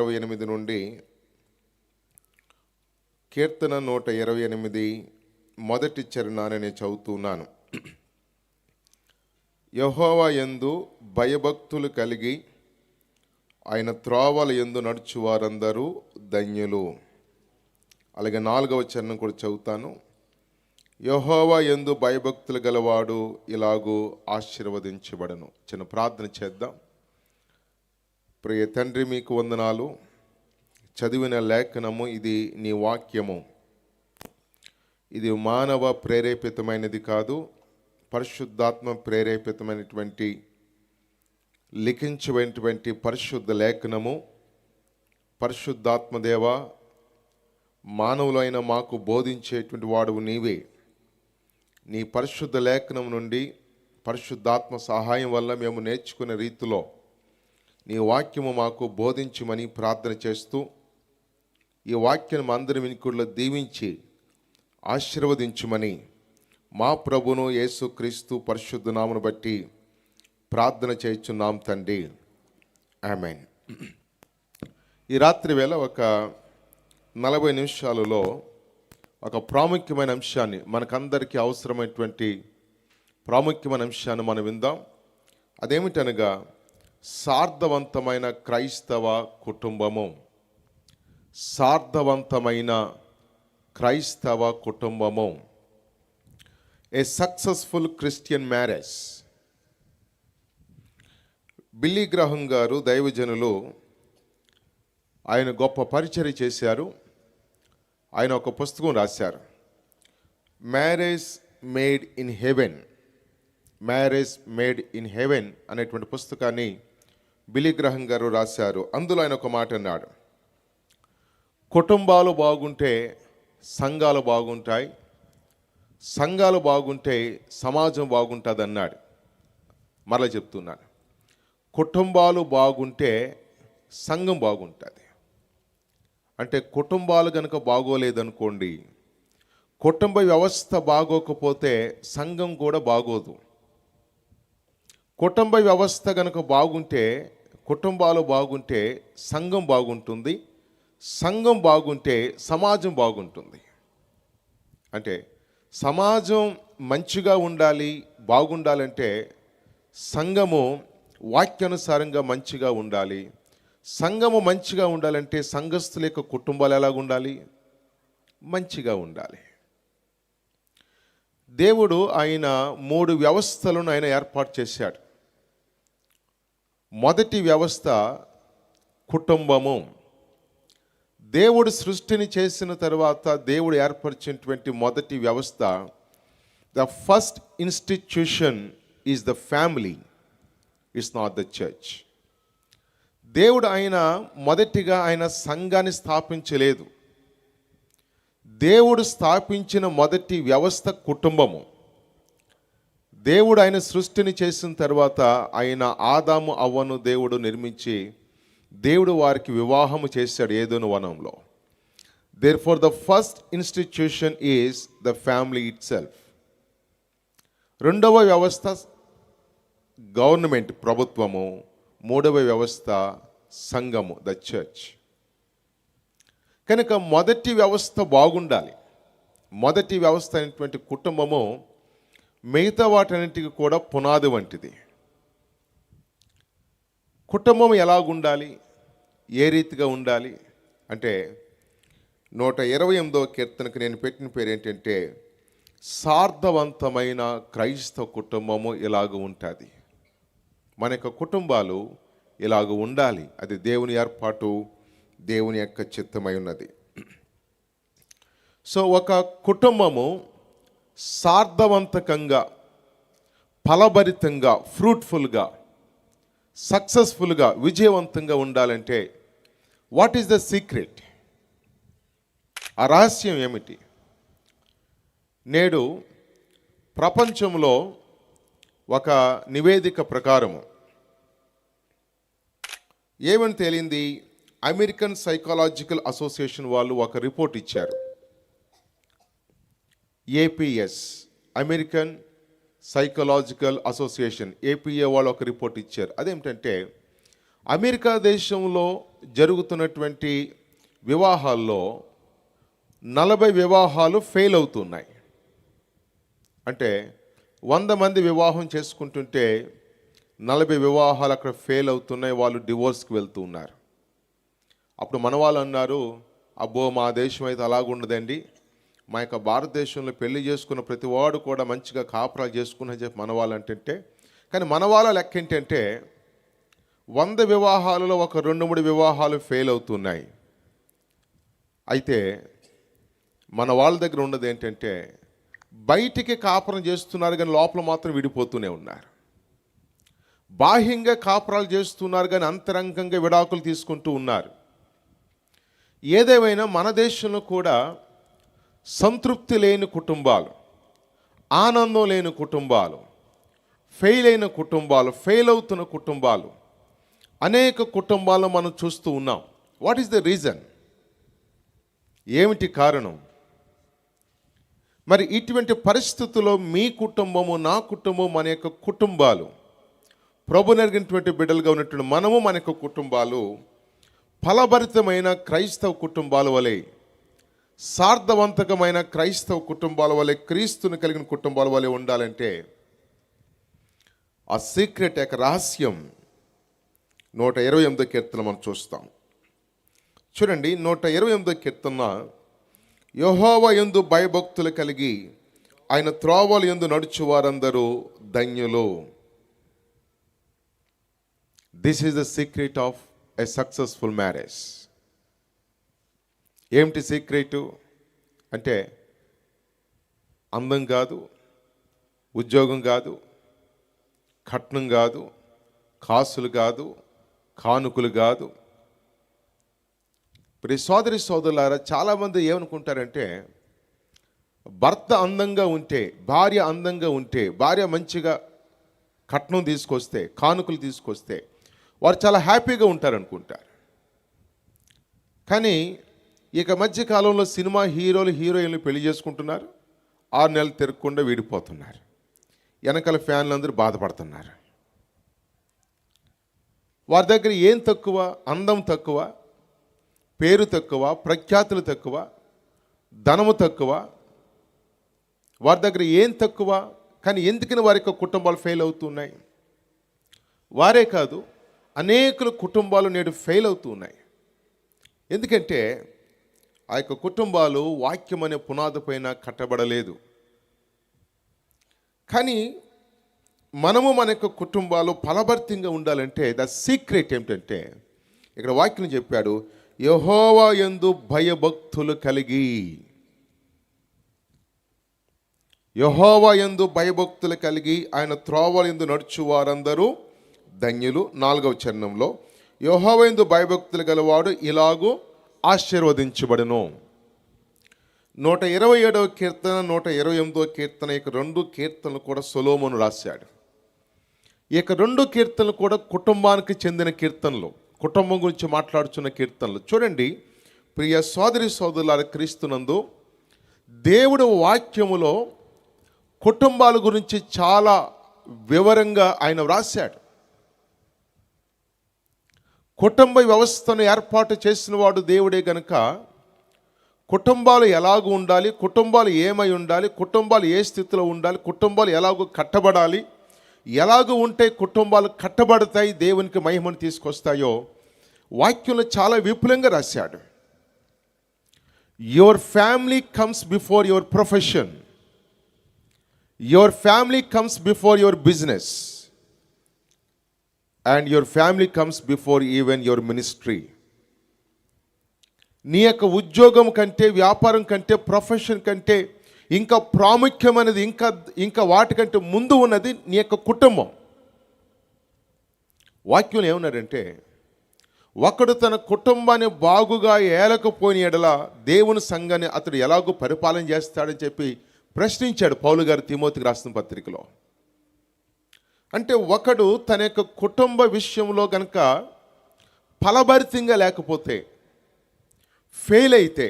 28 నుండి కీర్తన 128 మొదటి చరణాన్ని నేను చదువుతున్నాను. యెహోవా యందు భయభక్తులు కలిగి ఆయన త్రోవల యందు నడుచువారందరూ ధన్యులు. అలాగే 4వ చరణం కూడా చదువుతాను. యెహోవా యందు భయభక్తులు గలవాడు ఇలాగూ ఆశీర్వదించబడను. చిన్న ప్రార్థన చేద్దాం. ప్రియ తండ్రి, మీకు వందనాలు. చదివిన లేఖనము ఇది నీ వాక్యము. ఇది మానవ ప్రేరేపితమైనది కాదు, పరిశుద్ధాత్మ ప్రేరేపితమైనటువంటి లిఖించబడినటువంటి పరిశుద్ధ లేఖనము. పరిశుద్ధాత్మ దేవ, మానవులైన మాకు బోధించేటువంటి వాడువు నీవే. నీ పరిశుద్ధ లేఖనం నుండి పరిశుద్ధాత్మ సహాయం వల్ల మేము నేర్చుకునే రీతిలో నీ వాక్యము మాకు బోధించమని ప్రార్థన చేస్తూ, ఈ వాక్యం అందరి వినికుల్లో దీవించి ఆశీర్వదించుమని మా ప్రభును యేసుక్రీస్తు పరిశుద్ధ నామమును బట్టి ప్రార్థన చేయుచున్నాం తండ్రి, ఆమేన్. ఈ రాత్రి వేళ ఒక 40 నిమిషాలలో ఒక ప్రాముఖ్యమైన అంశాన్ని, మనకందరికీ అవసరమైనటువంటి ప్రాముఖ్యమైన అంశాన్ని మనం విందాం. అదేమిటనగా సార్థవంతమైన క్రైస్తవ కుటుంబము. సార్థవంతమైన క్రైస్తవ కుటుంబము. A successful Christian marriage. Billy Graham గారు దైవజనులు, ఆయన గొప్ప పరిచర్య చేశారు. ఆయన ఒక పుస్తకం రాశారు, marriage made in heaven. Marriage made in heaven అనేటువంటి పుస్తకాన్ని బిల్లీ గ్రహం గారు రాశారు. అందులో ఆయన ఒక మాట అన్నాడు, కుటుంబాలు బాగుంటే సంఘాలు బాగుంటాయి, సంఘాలు బాగుంటే సమాజం బాగుంటుంది అన్నాడు. మరలా చెప్తున్నాను, కుటుంబాలు బాగుంటే సంఘం బాగుంటుంది. అంటే కుటుంబాలు కనుక బాగోలేదనుకోండి, కుటుంబ వ్యవస్థ బాగోకపోతే సంఘం కూడా బాగోదు. కుటుంబ వ్యవస్థ కనుక బాగుంటే, కుటుంబాలు బాగుంటే సంఘం బాగుంటుంది, సంఘం బాగుంటే సమాజం బాగుంటుంది. అంటే సమాజం మంచిగా ఉండాలి, బాగుండాలంటే సంఘము వాక్యానుసారంగా మంచిగా ఉండాలి. సంఘము మంచిగా ఉండాలంటే సంఘస్థుల యొక్క కుటుంబాలు ఎలాగ ఉండాలి? మంచిగా ఉండాలి. దేవుడు ఆయన 3 వ్యవస్థలను ఆయన ఏర్పాటు చేశాడు. మొదటి వ్యవస్థ కుటుంబము. దేవుడు సృష్టిని చేసిన తర్వాత దేవుడు ఏర్పరిచినటువంటి మొదటి వ్యవస్థ, the first institution is the family, it's not the church. దేవుడు ఆయన మొదటిగా ఆయన సంఘాన్ని స్థాపించలేదు. దేవుడు స్థాపించిన మొదటి వ్యవస్థ కుటుంబము. దేవుడు ఆయన సృష్టిని చేసిన తర్వాత ఆయన ఆదాము అవ్వను దేవుడు నిర్మించి దేవుడు వారికి వివాహము చేశాడు ఏదోను వనంలో. Therefore the first institution is the family it self. రెండవ వ్యవస్థ గవర్నమెంట్, ప్రభుత్వము. మూడవ వ్యవస్థ సంఘము, ద చర్చ్. కనుక మొదటి వ్యవస్థ బాగుండాలి. మొదటి వ్యవస్థ అయినటువంటి కుటుంబము మిగతా వాటన్నిటికీ కూడా పునాది వంటిది. కుటుంబం ఎలాగుండాలి, ఏ రీతిగా ఉండాలి అంటే 128వ కీర్తనకు నేను పెట్టిన పేరు ఏంటంటే, సార్థవంతమైన క్రైస్తవ కుటుంబము ఇలాగ ఉంటుంది. మన యొక్క కుటుంబాలు ఇలాగ ఉండాలి. అది దేవుని ఏర్పాటు, దేవుని యొక్క చిత్తమై ఉన్నది. సో ఒక కుటుంబము సార్థవంతకంగా, ఫలభరితంగా, ఫ్రూట్ఫుల్గా, సక్సెస్ఫుల్గా, విజయవంతంగా ఉండాలంటే వాట్ ఈస్ ద సీక్రెట్? ఆ రహస్యం ఏమిటి? నేడు ప్రపంచంలో ఒక నివేదిక ప్రకారము ఏమని తేలింది? అమెరికన్ సైకాలజికల్ అసోసియేషన్ వాళ్ళు ఒక రిపోర్ట్ ఇచ్చారు. APS, American psychological association, APA వాళ్ళు ఒక రిపోర్ట్ ఇచ్చారు. అదేమిటంటే, అమెరికా దేశంలో జరుగుతున్నటువంటి వివాహాల్లో 40 వివాహాలు ఫెయిల్ అవుతున్నాయి. అంటే 100 మంది వివాహం చేసుకుంటుంటే 40 వివాహాలు అక్కడ ఫెయిల్ అవుతున్నాయి, వాళ్ళు డివోర్స్కి వెళ్తూ ఉన్నారు. అప్పుడు మన వాళ్ళు అన్నారు, అబ్బో మా దేశం అయితే అలాగుండదండి, మా యొక్క భారతదేశంలో పెళ్లి చేసుకున్న ప్రతి వాడు కూడా మంచిగా కాపురాలు చేసుకుని చెప్పి మన వాళ్ళు అంటుంటే, కానీ మన వాళ్ళ లెక్క ఏంటంటే 100 వివాహాలలో ఒక 2-3 వివాహాలు ఫెయిల్ అవుతున్నాయి. అయితే మన వాళ్ళ దగ్గర ఉన్నది ఏంటంటే బయటికి కాపురం చేస్తున్నారు కానీ లోపల మాత్రం విడిపోతూనే ఉన్నారు. బాహ్యంగా కాపురాలు చేస్తున్నారు కానీ అంతరంగంగా విడాకులు తీసుకుంటూ ఉన్నారు. ఏదేమైనా మన దేశంలో కూడా సంతృప్తి లేని కుటుంబాలు, ఆనందం లేని కుటుంబాలు, ఫెయిల్ అయిన కుటుంబాలు, ఫెయిల్ అవుతున్న కుటుంబాలు, అనేక కుటుంబాలను మనం చూస్తూ ఉన్నాం. What is the reason? ఏమిటి కారణం? మరి ఇటువంటి పరిస్థితుల్లో మీ కుటుంబము, నా కుటుంబం, మన యొక్క కుటుంబాలు, ప్రభు నెరిగినటువంటి బిడ్డలుగా ఉన్నటువంటి మనము, మన యొక్క కుటుంబాలు ఫలభరితమైన క్రైస్తవ కుటుంబాల వలె, సార్థవంతకమైన క్రైస్తవ కుటుంబాల వలె, క్రీస్తుని కలిగిన కుటుంబాల వలె ఉండాలంటే ఆ సీక్రెట్ యొక్క రహస్యం 128 కీర్తన మనం చూస్తాం. చూడండి, 128 కీర్తన, యెహోవా యందు భయభక్తులు కలిగి ఆయన త్రోవల యందు నడుచు వారందరూ ధన్యులు. This is the secret of a successful marriage. ఏమిటి సీక్రెటు అంటే అందం కాదు, ఉద్యోగం కాదు, కట్నం కాదు, కాసులు కాదు, కానుకలు కాదు. ఇప్పుడు సోదరి సోదరులారా, చాలామంది ఏమనుకుంటారంటే భర్త అందంగా ఉంటే, భార్య అందంగా ఉంటే, భార్య మంచిగా కట్నం తీసుకొస్తే, కానుకలు తీసుకొస్తే వారు చాలా హ్యాపీగా ఉంటారనుకుంటారు. కానీ ఇక మధ్య కాలంలో సినిమా హీరోలు, హీరోయిన్లు పెళ్లి చేసుకుంటున్నారు, 6 నెలలు తిరగకుండా విడిపోతున్నారు, వెనకాల ఫ్యాన్లు అందరూ బాధపడుతున్నారు. వారి దగ్గర ఏం తక్కువ? అందం తక్కువ, పేరు తక్కువ, ప్రఖ్యాతులు తక్కువ, ధనము తక్కువ. వారి దగ్గర ఏం తక్కువ? కానీ ఎందుకని వారి యొక్క కుటుంబాలు ఫెయిల్ అవుతున్నాయి? వారే కాదు, అనేకుల కుటుంబాలు నేడు ఫెయిల్ అవుతున్నాయి. ఎందుకంటే ఆ యొక్క కుటుంబాలు వాక్యం అనే పునాది పైన కట్టబడలేదు. కానీ మనము మన యొక్క కుటుంబాలు ఫలభరితంగా ఉండాలంటే ద సీక్రెట్ ఏమిటంటే, ఇక్కడ వాక్యం చెప్పాడు, యెహోవా యందు భయభక్తులు కలిగి. యెహోవా యందు భయభక్తులు కలిగి ఆయన త్రోవల యందు నడుచు వారందరూ ధన్యులు. 4వ చరణంలో, యెహోవా యందు భయభక్తులు గలవాడు ఇలాగూ ఆశీర్వదించబడును. 127వ కీర్తన, 128వ కీర్తన, ఇక 2 కీర్తనలు కూడా సొలొమోను రాశాడు. ఇక 2 కీర్తనలు కూడా కుటుంబానికి చెందిన కీర్తనలు, కుటుంబం గురించి మాట్లాడుతున్న కీర్తనలు. చూడండి ప్రియ సోదరి సోదరులారా, క్రీస్తునందు దేవుడు వాక్యములో కుటుంబాల గురించి చాలా వివరంగా ఆయన వ్రాశాడు. కుటుంబ వ్యవస్థను ఏర్పాటు చేసిన వాడు దేవుడే గనుక కుటుంబాలు ఎలాగూ ఉండాలి, కుటుంబాలు ఏమై ఉండాలి, కుటుంబాలు ఏ స్థితిలో ఉండాలి, కుటుంబాలు ఎలాగూ కట్టబడాలి, ఎలాగూ ఉంటే కుటుంబాలు కట్టబడతాయి, దేవునికి మహిమను తీసుకొస్తాయో వాక్యంలో చాలా విపులంగా రాశాడు. Your family comes before your profession, your family comes before your business, and your family comes before even your ministry. నీ యొక్క ఉద్యోగం కంటే, వ్యాపారం కంటే, ప్రొఫెషన్ కంటే ఇంకా ప్రాముఖ్యమైనది, ఇంకా వాటికంటే ముందు ఉన్నది నీ యొక్క కుటుంబం. వాక్యం ఏమన్నాడంటే, ఒకడు తన కుటుంబాన్ని బాగుగా ఏలకపోయిన ఎడల దేవుని సంఘాన్ని అతడు ఎలాగో పరిపాలన చేస్తాడని చెప్పి ప్రశ్నించాడు పౌలు గారు తిమోతికి రాసిన పత్రికలో. అంటే ఒకడు తన యొక్క కుటుంబ విషయంలో గనక ఫలభరితంగా లేకపోతే, ఫెయిల్ అయితే,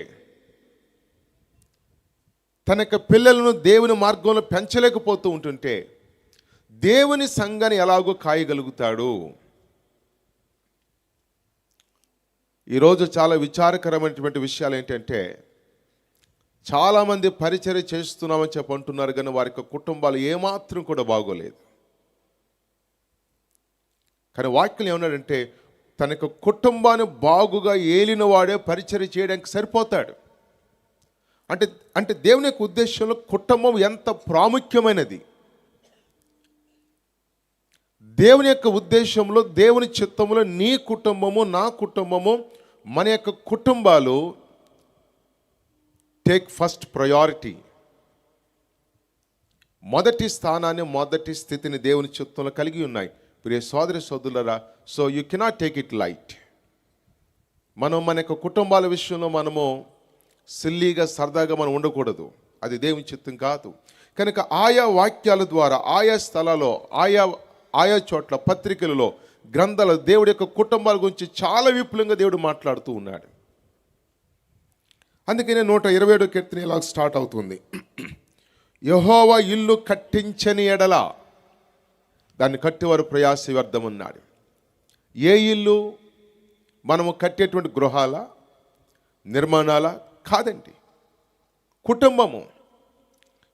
తన యొక్క పిల్లలను దేవుని మార్గంలో పెంచలేకపోతూ ఉంటుంటే దేవుని సంఘాన్ని ఎలాగో కాయగలుగుతాడు? ఈరోజు చాలా విచారకరమైనటువంటి విషయాలు ఏంటంటే, చాలామంది పరిచర్య చేస్తున్నామని చెప్పి అంటున్నారు, కానీ వారి యొక్క కుటుంబాలు ఏమాత్రం కూడా బాగోలేదు. కానీ వాక్యం ఏమన్నాడంటే, తన యొక్క కుటుంబాన్ని బాగుగా ఏలిన వాడే పరిచర్య చేయడానికి సరిపోతాడు. అంటే దేవుని యొక్క ఉద్దేశంలో కుటుంబం ఎంత ప్రాముఖ్యమైనది. దేవుని యొక్క ఉద్దేశంలో, దేవుని చిత్తంలో నీ కుటుంబము, నా కుటుంబము, మన యొక్క కుటుంబాలు టేక్ ఫస్ట్ ప్రయారిటీ. మొదటి స్థానాన్ని, మొదటి స్థితిని దేవుని చిత్తంలో కలిగి ఉన్నాయి. ప్రియ సోదరి సోదరులారా, so you cannot take it light. మన యొక్క కుటుంబాల విషయంలో మనము సిల్లీగా, సరదాగా మనం ఉండకూడదు. అది దేవుని చిత్తం కాదు. కనుక ఆయా వాక్యాల ద్వారా, ఆయా స్థలాల్లో, ఆయా చోట్ల, పత్రికలలో, గ్రంథాలు దేవుడి యొక్క కుటుంబాల గురించి చాలా విపులంగా దేవుడు మాట్లాడుతూ ఉన్నాడు. అందుకనే 127వ కీర్తన ఇలా స్టార్ట్ అవుతుంది. యెహోవా ఇల్లు కట్టించని ఎడల దాన్ని కట్టేవారు ప్రయాస వ్యర్థమన్నాడు. ఏ ఇల్లు? మనము కట్టేటువంటి గృహాల, నిర్మాణాల కాదండి, కుటుంబము.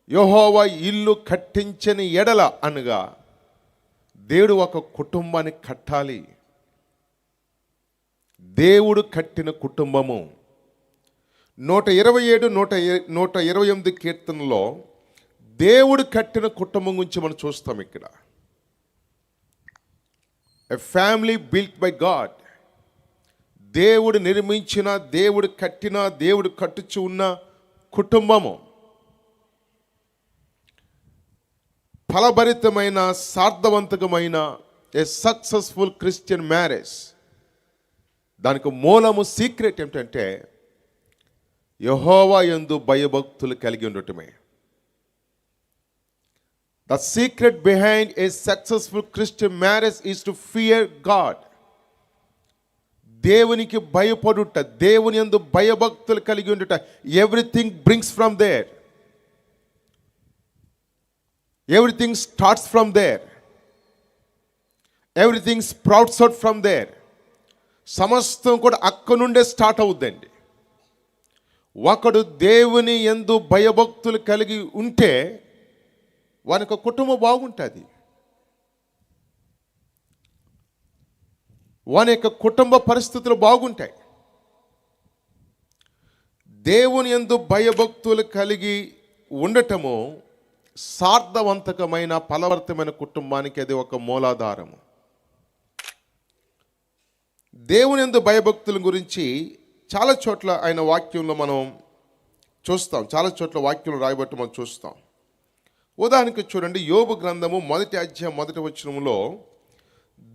యెహోవా ఇల్లు కట్టించని ఎడల అనగా దేవుడు ఒక కుటుంబాన్ని కట్టాలి. దేవుడు కట్టిన కుటుంబము. 127, 128 కీర్తనలో దేవుడు కట్టిన కుటుంబం గురించి మనం చూస్తాం. ఇక్కడ a family built by God. దేవుడు నిర్మించిన, దేవుడు కట్టిన, దేవుడు కట్టుచు ఉన్న కుటుంబము. ఫలభరితమైన, సార్థవంతకమైన ఏ సక్సెస్ఫుల్ క్రిస్టియన్ మ్యారేజ్. దానికి మూలము, సీక్రెట్ ఏమిటంటే యెహోవా యందు భయభక్తులు కలిగి ఉండటమే. The secret behind a successful Christian marriage is to fear God. దేవునికి భయపడుట, దేవుని యందు భయభక్తులు కలిగి ఉండుట. Everything brings from there. Everything starts from there. Everything sprouts out from there. సమస్తం కూడా అక్కడి నుండే స్టార్ట్ అవుద్దండి. ఒకడు దేవుని యందు భయభక్తులు కలిగి ఉంటే వాని యొక్క కుటుంబం బాగుంటుంది. వాని యొక్క కుటుంబ పరిస్థితులు బాగుంటాయి. దేవుని యందు భయభక్తులు కలిగి ఉండటము సార్థవంతకమైన, ఫలవర్తమైన కుటుంబానికి అది ఒక మూలాధారము. దేవుని యందు భయభక్తుల గురించి చాలా చోట్ల ఆయన వాక్యంలో మనం చూస్తాం. చాలా చోట్ల వాక్యంలో రాయబట్టి మనం చూస్తాం. ఉదాహరణకు చూడండి, యోబు గ్రంథము 1వ అధ్యాయం 1వ వచనంలో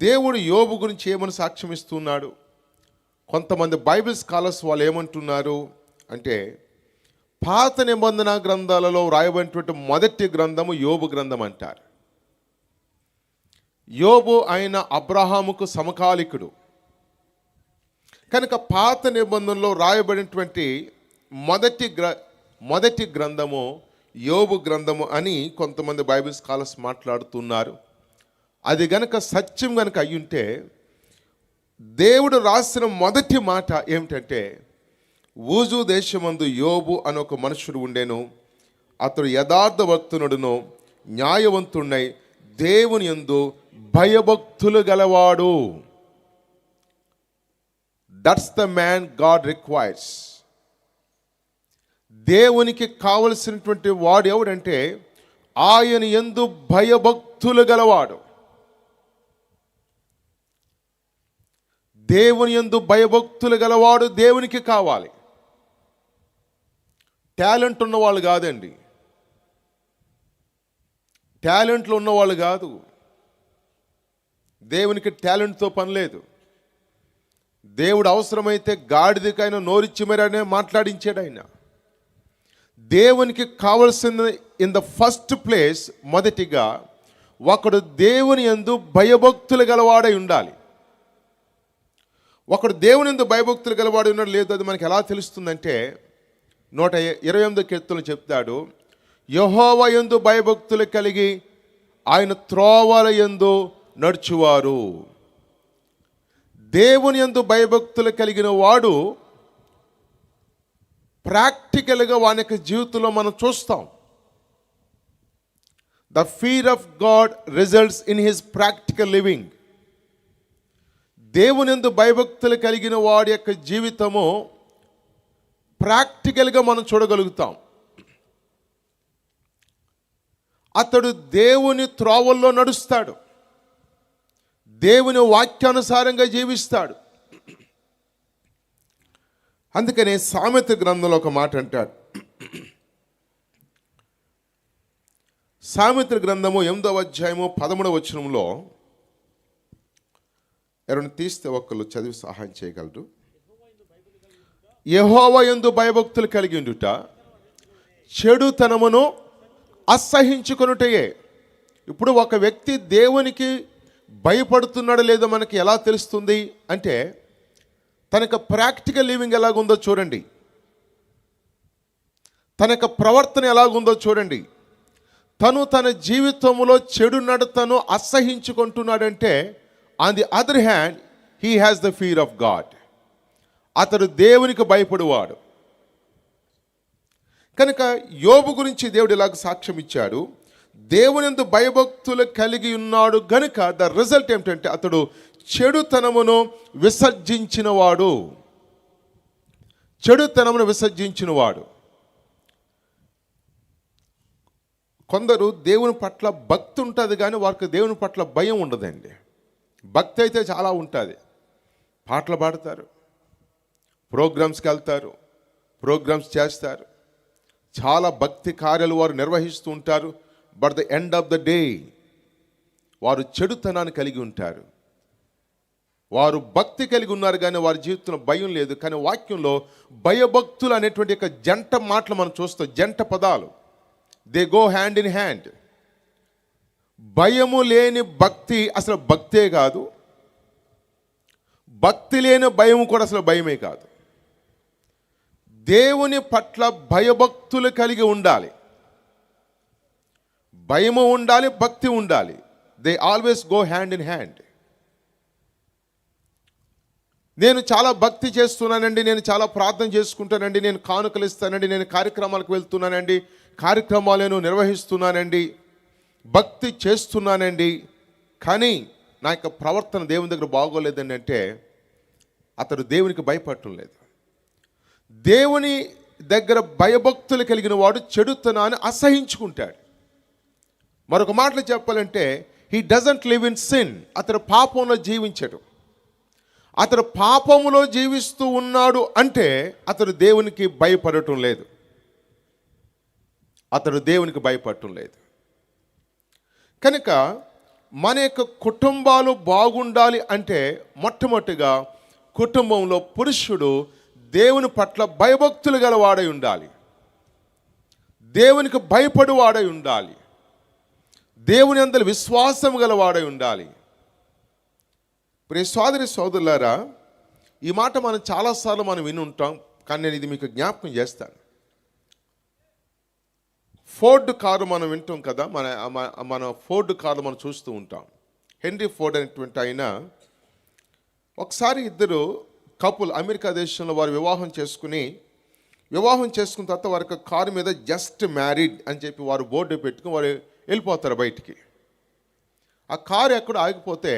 దేవుడు యోబు గురించి ఏమని సాక్ష్యం ఇస్తున్నాడు. కొంతమంది బైబిల్ స్కాలర్స్ వాళ్ళు ఏమంటున్నారు అంటే, పాత నిబంధన గ్రంథాలలో రాయబడినటువంటి మొదటి గ్రంథము యోబు గ్రంథం అంటారు. యోబు ఆయన అబ్రహాముకు సమకాలికుడు కనుక పాత నిబంధనలో రాయబడినటువంటి మొదటి గ్రంథము యోబు గ్రంథము అని కొంతమంది బైబిల్ స్కాలర్స్ మాట్లాడుతున్నారు. అది గనక సత్యం గనక అయ్యుంటే, దేవుడు రాసిన మొదటి మాట ఏమిటంటే, ఊజు దేశమందు యోబు అని ఒక మనుషుడు ఉండెను. అతడు యథార్థవర్తనుడును, న్యాయవంతుడై దేవుని యందు భయభక్తులు గలవాడు. That's the man God requires. దేవునికి కావలసినటువంటి వాడు ఎవడంటే ఆయన యందు భయభక్తులు గలవాడు. దేవుని యందు భయభక్తులు గలవాడు దేవునికి కావాలి. టాలెంట్ ఉన్నవాళ్ళు కాదండి, టాలెంట్లు ఉన్నవాళ్ళు కాదు. దేవునికి టాలెంట్తో పని లేదు. దేవుడు అవసరమైతే గాడిదకైనా నోరిచ్చి మరనే మాట్లాడించాడు ఆయన. దేవునికి కావలసిన ఇన్ ద ఫస్ట్ ప్లేస్ మొదటిగా ఒకడు దేవుని యందు భయభక్తులు గలవాడై ఉండాలి. ఒకడు దేవుని యందు భయభక్తులు గలవాడై ఉన్నాడు లేదు, అది మనకి ఎలా తెలుస్తుందంటే 128 కీర్తనలు చెప్తాడు, యెహోవా యందు భయభక్తులు కలిగి ఆయన త్రోవల యందు నడుచువారు. దేవుని యందు భయభక్తులు కలిగిన వాడు ప్రాక్టికల్గా వాని యొక్క జీవితంలో మనం చూస్తాం. The fear of God results in his practical living. దేవుని యందు భయభక్తులు కలిగిన వాడి యొక్క జీవితము ప్రాక్టికల్గా మనం చూడగలుగుతాం. అతడు దేవుని త్రోవల్లో నడుస్తాడు, దేవుని వాక్యానుసారంగా జీవిస్తాడు. అందుకనే సామెత గ్రంథంలో ఒక మాట అంటాడు. సామెత గ్రంథము 8వ అధ్యాయము 13వ వచనంలో, ఎవరైనా తీస్తే ఒక్కళ్ళు చదివి సహాయం చేయగలరు. యెహోవా యందు భయభక్తులు కలిగి ఉండుట చెడుతనమును అసహించుకొనుటయే. ఇప్పుడు ఒక వ్యక్తి దేవునికి భయపడుతున్నాడో లేదో మనకి ఎలా తెలుస్తుంది అంటే, తనకు ప్రాక్టికల్ లివింగ్ ఎలాగుందో చూడండి, తనకు ప్రవర్తన ఎలాగుందో చూడండి. తను తన జీవితంలో చెడు నడతను అసహించుకుంటున్నాడంటే, on the other hand he has the fear of God. అతడు దేవునికి భయపడువాడు. కనుక యోబు గురించి దేవుడు ఇలాగ సాక్ష్యం ఇచ్చాడు. దేవునియందు భయభక్తులు కలిగి ఉన్నాడు గనుక ద రిజల్ట్ ఏమిటంటే అతడు చెడుతనమును విసర్జించినవాడు. చెడుతనమును విసర్జించినవాడు. కొందరు దేవుని పట్ల భక్తి ఉంటుంది కానీ వారికి దేవుని పట్ల భయం ఉండదండి. భక్తి అయితే చాలా ఉంటుంది. పాటలు పాడతారు, ప్రోగ్రామ్స్కి వెళ్తారు, ప్రోగ్రామ్స్ చేస్తారు, చాలా భక్తి కార్యాలు వారు నిర్వహిస్తూ ఉంటారు. But the end of the day వారు చెడుతనాన్ని కలిగి ఉంటారు. వారు భక్తి కలిగి ఉన్నారు కానీ వారి జీవితంలో భయం లేదు. కానీ వాక్యంలో భయభక్తులు అనేటువంటి ఒక జంట మాటలు మనం చూస్తాం, జంట పదాలు. They go hand in hand. భయము లేని భక్తి అసలు భక్తే కాదు, భక్తి లేని భయము కూడా అసలు భయమే కాదు. దేవుని పట్ల భయభక్తులు కలిగి ఉండాలి, భయము ఉండాలి, భక్తి ఉండాలి. They always go hand in hand. నేను చాలా భక్తి చేస్తున్నానండి, నేను చాలా ప్రార్థన చేసుకుంటానండి, నేను కానుకలు ఇస్తానండి, నేను కార్యక్రమాలకు వెళ్తున్నానండి, కార్యక్రమాలను నిర్వహిస్తున్నానండి, భక్తి చేస్తున్నానండి, కానీ నా యొక్క ప్రవర్తన దేవుని దగ్గర బాగోలేదండి అంటే అతడు దేవునికి భయపడటం లేదు. దేవుని దగ్గర భయభక్తులు కలిగిన వాడు చెడుతనాన్ని అసహించుకుంటాడు. మరొక మాటలో చెప్పాలంటే he doesn't live in sin. అతడు పాపంలో జీవించడు. అతడు పాపములో జీవిస్తూ ఉన్నాడు అంటే అతడు దేవునికి భయపడటం లేదు, అతడు దేవునికి భయపడటం లేదు. కనుక మన యొక్క కుటుంబాలు బాగుండాలి అంటే మొట్టమొదటిగా కుటుంబంలో పురుషుడు దేవుని పట్ల భయభక్తులు గలవాడై ఉండాలి, దేవునికి భయపడువాడై ఉండాలి, దేవుని అందరి విశ్వాసం గలవాడై ఉండాలి. ప్రియ సోదరి సోదరులారా, ఈ మాట మనం చాలాసార్లు మనం విని ఉంటాం, కానీ నేను ఇది మీకు జ్ఞాపకం చేస్తాను. ఫోర్డ్ కారు మనం వింటాం కదా, మన ఫోర్డ్ కారు మనం చూస్తూ ఉంటాం. హెన్రీ ఫోర్డ్ అనేటువంటి ఆయన ఒకసారి ఇద్దరు కపుల్ అమెరికా దేశంలో వారు వివాహం చేసుకున్న తర్వాత వారి కారు మీద జస్ట్ మ్యారీడ్ అని చెప్పి వారు బోర్డు పెట్టుకుని వారు వెళ్ళిపోతారు బయటికి. ఆ కారు ఎక్కడ ఆగిపోతే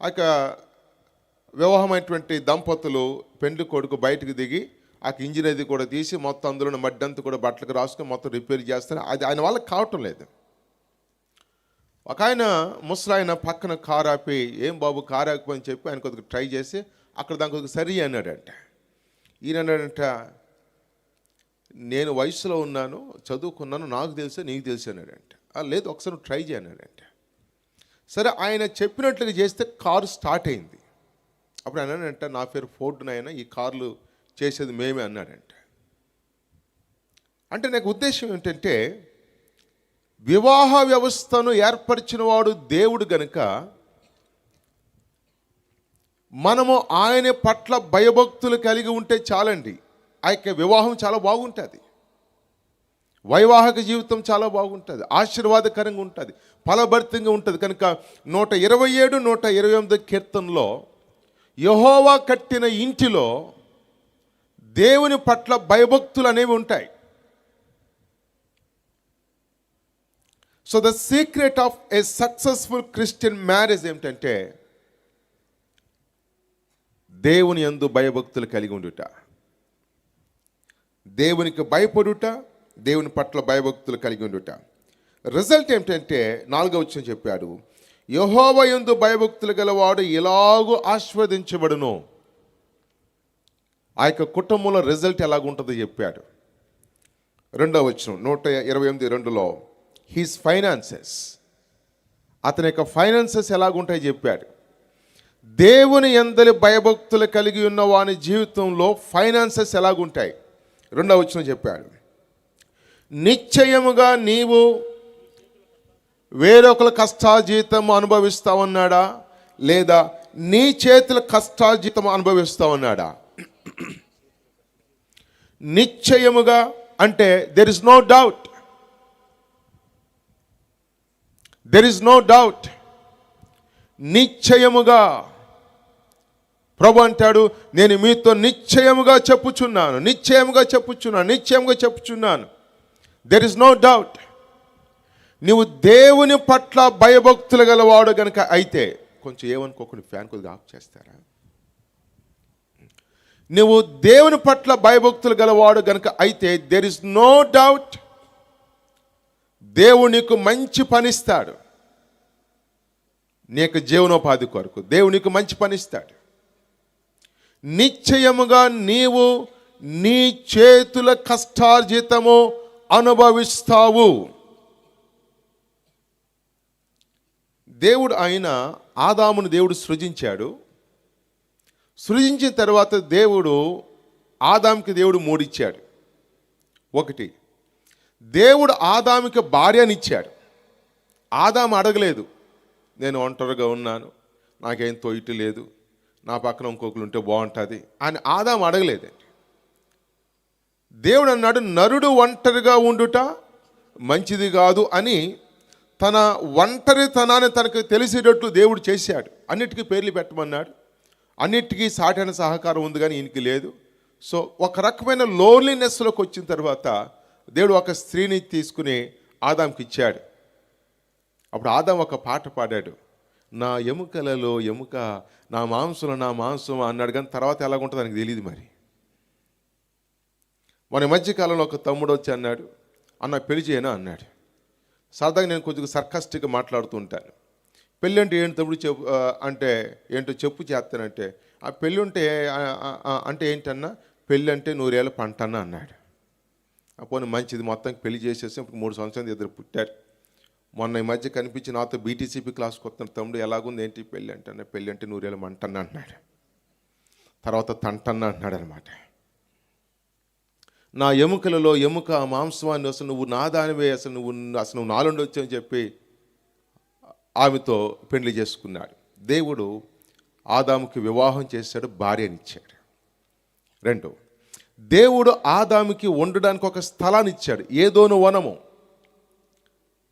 ఆ వివాహమైనటువంటి దంపతులు పెండ్లి కొడుకు బయటకు దిగి ఆ ఇంజిన్ అది కూడా తీసి మొత్తం అందులో మడ్డంతా కూడా బట్టలకు రాసుకొని మొత్తం రిపేర్ చేస్తారు. అది ఆయన వాళ్ళకి కావటం లేదు. ఒక ఆయన ముసలాయన పక్కన కారు ఆపి, ఏం బాబు కారు ఆగిపోని చెప్పి ఆయన కొద్దిగా ట్రై చేసి అక్కడ దాని కొద్దిగా సరి అన్నాడంట. ఈయన అన్నాడంట, నేను వయసులో ఉన్నాను, చదువుకున్నాను, నాకు తెలుసా నీకు తెలుసు అన్నాడంట. లేదు ఒకసారి ట్రై చేయన్నాడంట. సరే ఆయన చెప్పినట్లుగా చేస్తే కారు స్టార్ట్ అయింది. అప్పుడు అన్నాడంట, నా పేరు ఫోర్డ్ నాయన, ఈ కార్లు చేసేది మేమే అన్నాడంట. అంటే నాకు ఉద్దేశం ఏంటంటే వివాహ వ్యవస్థను ఏర్పరిచిన వాడు దేవుడు గనుక మనము ఆయన పట్ల భయభక్తులు కలిగి ఉంటే చాలండి. ఆ యొక్క వివాహం చాలా బాగుంటుంది, వైవాహిక జీవితం చాలా బాగుంటుంది, ఆశీర్వాదకరంగా ఉంటుంది, ఫలభరితంగా ఉంటుంది. కనుక 127, 128 కీర్తనలో యెహోవా కట్టిన ఇంటిలో దేవుని పట్ల భయభక్తులు అనేవి ఉంటాయి. So the secret of A successful Christian marriage ఏమిటంటే దేవుని యందు భయభక్తులు కలిగి ఉండుట, దేవునికి భయపడుట, దేవుని పట్ల భయభక్తులు కలిగి ఉండుట. రిజల్ట్ ఏమిటంటే 4వ వచనం చెప్పాడు, యెహోవా యందు భయభక్తులు గలవాడు ఇలాగూ ఆశీర్వదించబడును. ఆ యొక్క కుటుంబంలో రిజల్ట్ ఎలాగుంటుందో చెప్పాడు. 2వ వచనం 128:2లో హిస్ ఫైనాన్సెస్, అతని యొక్క ఫైనాన్సెస్ ఎలాగుంటాయో చెప్పాడు. దేవుని యందలి భయభక్తులు కలిగి ఉన్న వాని జీవితంలో ఫైనాన్సెస్ ఎలాగుంటాయి 2వ వచనం చెప్పాడు. నిశ్చయముగా నీవు వేరొకల కష్టార్జితం అనుభవిస్తావన్నాడా, లేదా నీ చేతుల కష్టార్జితం అనుభవిస్తావన్నాడా? నిశ్చయముగా అంటే there is no doubt, there is no doubt. నిశ్చయముగా ప్రభు అంటాడు, నేను మీతో నిశ్చయముగా చెప్పుచున్నాను, నిశ్చయముగా చెప్పుచున్నాను, నిశ్చయముగా చెప్పుచున్నాను. There is no doubt. నువ్వు దేవుని పట్ల భయభక్తులు గలవాడు గనుక అయితే, కొంచెం ఏమనుకోకుండా ఫ్యాన్ కొద్దిగా ఆఫ్ చేస్తారా? నువ్వు దేవుని పట్ల భయభక్తులు గలవాడు గనుక అయితే దెర్ ఇస్ నో డౌట్, దేవుడు నీకు మంచి పనిస్తాడు. నీ యొక్క జీవనోపాధి కొరకు దేవుడు నీకు మంచి పనిస్తాడు. నిశ్చయముగా నీవు నీ చేతుల కష్టార్జితము అనుభవిస్తావు. దేవుడు ఆదామును దేవుడు సృజించాడు. సృజించిన తర్వాత దేవుడు ఆదాముకి దేవుడు 3 ఇచ్చాడు. 1, దేవుడు ఆదాముకి భార్యనిచ్చాడు. ఆదాము అడగలేదు, నేను ఒంటరిగా ఉన్నాను, నాకేం తోయిటి లేదు, నా పక్కన ఇంకొకరు ఉంటే బాగుంటుంది అని ఆదాము అడగలేదండి. దేవుడు అన్నాడు, నరుడు ఒంటరిగా ఉండుట మంచిది కాదు అని తన ఒంటరితనాన్ని తనకు తెలిసేటట్లు దేవుడు చేశాడు. అన్నిటికీ పేర్లు పెట్టమన్నాడు. అన్నిటికీ సాటైన సహకారం ఉంది కానీ ఈయనకి లేదు. సో ఒక రకమైన లోన్లీనెస్లోకి వచ్చిన తర్వాత దేవుడు ఒక స్త్రీని తీసుకుని ఆదాంకి ఇచ్చాడు. అప్పుడు ఆదాం ఒక పాట పాడాడు, నా ఎముకలలో ఎముక, నా మాంసంలో నా మాంసం అన్నాడు. కానీ తర్వాత ఎలాగుంటుందో నాకు తెలియదు. మరి మన మధ్యకాలంలో ఒక తమ్ముడు వచ్చి అన్నాడు, అన్న పెళ్లి చేయనా అన్నాడు. సరదాగా నేను కొంచెం సర్కాస్టిక్గా మాట్లాడుతూ ఉంటాను. పెళ్ళి అంటే ఏంటి తమ్ముడు చెప్పు అంటే ఏంటో చెప్పు చేస్తానంటే, ఆ పెళ్ళి ఉంటే అంటే ఏంటన్నా, పెళ్ళి అంటే 100 ఏళ్ళ పంట అన్న అన్నాడు. పోనీ మంచిది, మొత్తానికి పెళ్లి చేసేసి ఇప్పుడు 3 సంవత్సరాలు ఇద్దరు పుట్టారు. మొన్న ఈ మధ్య కనిపించి నాతో బీటీసీపీ క్లాస్కి వస్తున్న తమ్ముడు ఎలాగుంది ఏంటి పెళ్ళి అంటే, పెళ్ళి అంటే 100 ఏళ్ళ మంటన్న అంటున్నాడు. తర్వాత తంటన్న అంటున్నాడు అనమాట. నా ఎముకలలో ఎముక మాంసవాన్ని అసలు నువ్వు నా దానివే, అసలు నువ్వు నాలుండి వచ్చావని చెప్పి ఆమెతో పెళ్లి చేసుకున్నాడు. దేవుడు ఆదాముకి వివాహం చేశాడు, భార్యనిచ్చాడు. 2, దేవుడు ఆదాముకి ఉండడానికి ఒక స్థలాన్ని ఇచ్చాడు, ఏదోను వనము.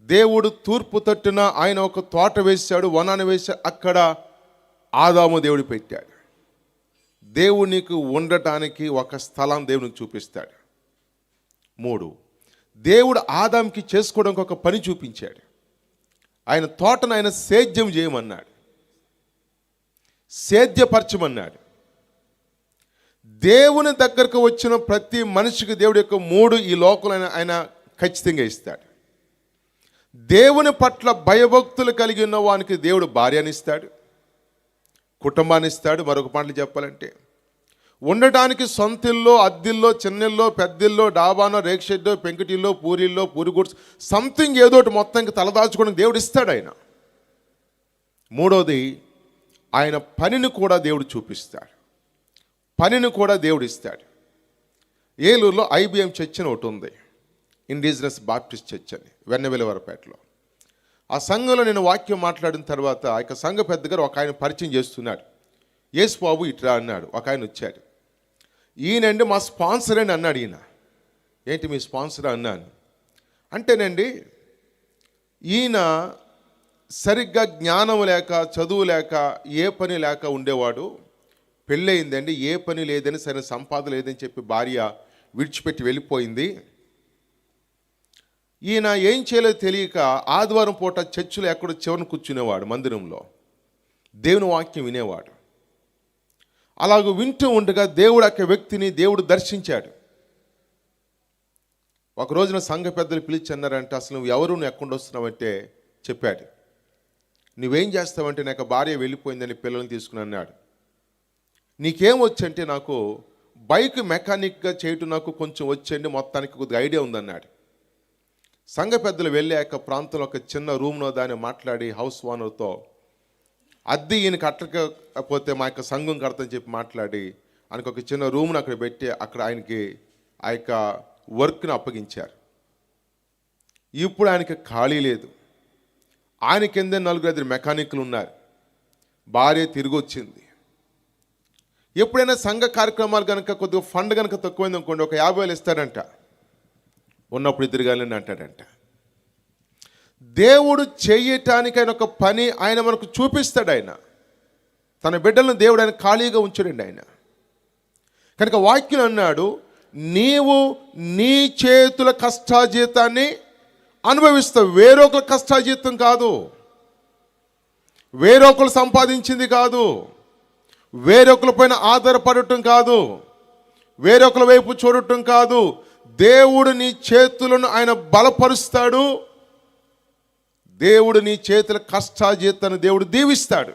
దేవుడు తూర్పు తట్టున ఆయన ఒక తోట వేశాడు, వనాన్ని వేశాడు. అక్కడ ఆదాము దేవుడు పెట్టాడు. దేవుడు నీకు ఉండటానికి ఒక స్థలం దేవునికి చూపిస్తాడు. 3, దేవుడు ఆదాంకి చేసుకోవడానికి ఒక పని చూపించాడు. ఆయన తోటను ఆయన సేద్యం చేయమన్నాడు, సేద్యపరచమన్నాడు. దేవుని దగ్గరకు వచ్చిన ప్రతి మనిషికి దేవుడి యొక్క 3 ఈ లోకంలో ఆయన ఖచ్చితంగా ఇస్తాడు. దేవుని పట్ల భయభక్తులు కలిగి ఉన్న వానికి దేవుడు భార్యనిస్తాడు, కుటుంబాన్ని ఇస్తాడు. మరొక మాటలు చెప్పాలంటే ఉండటానికి సొంతిల్లో, అద్దిల్లో, చిన్నిల్లో, పెద్దిల్లో, డాబానో, రేక్షెడ్డో, పెంకుటిల్లో, పూరిల్లో, పూరిగుడ్స్ సంథింగ్ ఏదోటి మొత్తానికి తలదాచుకోవడానికి దేవుడు ఇస్తాడు ఆయన. 3వది, ఆయన పనిని కూడా దేవుడు చూపిస్తాడు, పనిని కూడా దేవుడు ఇస్తాడు. ఏలూరులో IBM చర్చ్ అని ఒకటి ఉంది, ఇండిజినస్ బాప్టిస్ట్ చర్చ్ అని, వెన్నెవెలవరపేటలో. ఆ సంఘంలో నేను వాక్యం మాట్లాడిన తర్వాత ఆ యొక్క సంఘ పెద్ద గారు ఒక ఆయన పరిచయం చేస్తున్నాడు. యేసు బాబు ఇట్రా అన్నాడు. ఒక ఆయన వచ్చాడు. ఈయనండి మా స్పాన్సర్ అని అన్నాడు. ఈయన, ఏంటి మీ స్పాన్సర్ అన్నాను. అంటేనండి ఈయన సరిగ్గా జ్ఞానం లేక, చదువు లేక, ఏ పని లేక ఉండేవాడు. పెళ్ళయిందండి, ఏ పని లేదని, సరైన సంపాదన లేదని చెప్పి భార్య విడిచిపెట్టి వెళ్ళిపోయింది. ఈయన ఏం చేయలేదో తెలియక ఆదివారం పూట చర్చిలో ఎక్కడో చివరన కూర్చునేవాడు, మందిరంలో దేవుని వాక్యం వినేవాడు. అలాగ వింటూ ఉండగా దేవుడు ఆ వ్యక్తిని దేవుడు దర్శించాడు. ఒక రోజున సంఘ పెద్దలు పిలిచి అన్నారంటే, అసలు నువ్వు ఎవరు, నువ్వు ఎక్కడ వస్తున్నావంటే చెప్పాడు. నువ్వేం చేస్తావంటే, నాకు భార్య వెళ్ళిపోయిందని పిల్లల్ని తీసుకుని అన్నాడు. నీకేం వచ్చంటే, నాకు బైక్ మెకానిక్గా చేయటం నాకు కొంచెం వచ్చండి, మొత్తానికి కొద్దిగా ఐడియా ఉందన్నాడు. సంఘ పెద్దలు వెళ్ళాక ప్రాంతంలో ఒక చిన్న రూమ్లో దాన్ని మాట్లాడి హౌస్ ఓనర్తో అద్దె ఈయన కట్టకపోతే మా యొక్క సంఘం కడతని చెప్పి మాట్లాడి ఆయనకు ఒక చిన్న రూమ్ను అక్కడ పెట్టి అక్కడ ఆయనకి ఆ యొక్క వర్క్ని అప్పగించారు. ఇప్పుడు ఆయనకి ఖాళీ లేదు. ఆయన కింద 4-5 మెకానిక్లు ఉన్నారు. భార్య తిరిగి వచ్చింది. ఎప్పుడైనా సంఘ కార్యక్రమాలు కనుక కొద్దిగా ఫండ్ కనుక తక్కువైంది అనుకోండి, ఒక 50,000 ఇస్తాడంట. ఉన్నప్పుడు ఎదురుగాలని అంటాడంట. దేవుడు చేయటానికి ఆయన ఒక పని ఆయన మనకు చూపిస్తాడు. ఆయన తన బిడ్డలను దేవుడు ఆయన ఖాళీగా ఉంచాడండి ఆయన. కనుక వాక్యం అన్నాడు, నీవు నీ చేతుల కష్టాజీతాన్ని అనుభవిస్తావు. వేరొకరు కష్టాజీతం కాదు, వేరొకరు సంపాదించింది కాదు, వేరొకరి పైన ఆధారపడటం కాదు, వేరొకరి వైపు చూడటం కాదు. దేవుడు నీ చేతులను ఆయన బలపరుస్తాడు. దేవుడు నీ చేతుల కష్టాజీతాన్ని దేవుడు దీవిస్తాడు.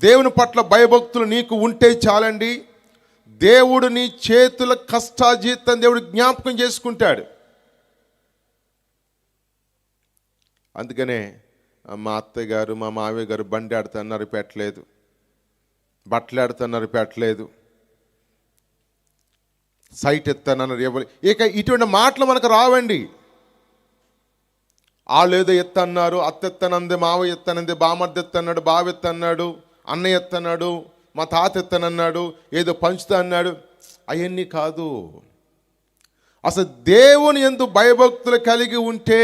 దేవుని పట్ల భయభక్తులు నీకు ఉంటే చాలండి. దేవుడు నీ చేతుల కష్టాజీతం దేవుడు జ్ఞాపకం చేసుకుంటాడు. అందుకనే మా అత్తయ్య గారు మా మావయ్య గారు బండి ఆడుతున్నారు పెట్టలేదు, బట్టలు ఆడుతున్నారు పెట్టలేదు, సైట్ ఎత్తన్నారు ఇవ్వలేదు. ఇక ఇటువంటి మాటలు మనకు రావండి. వాళ్ళు ఏదో ఎత్తన్నారు, అత్త ఎత్తనంది, మావ ఎత్తనంది, బామర్ది ఎత్తన్నాడు, బావ ఎత్తన్నాడు, అన్న ఎత్తన్నాడు, మా తాత ఎత్తనన్నాడు, ఏదో పంచుతా అన్నాడు. అవన్నీ కాదు. అసలు దేవుని యందు భయభక్తులు కలిగి ఉంటే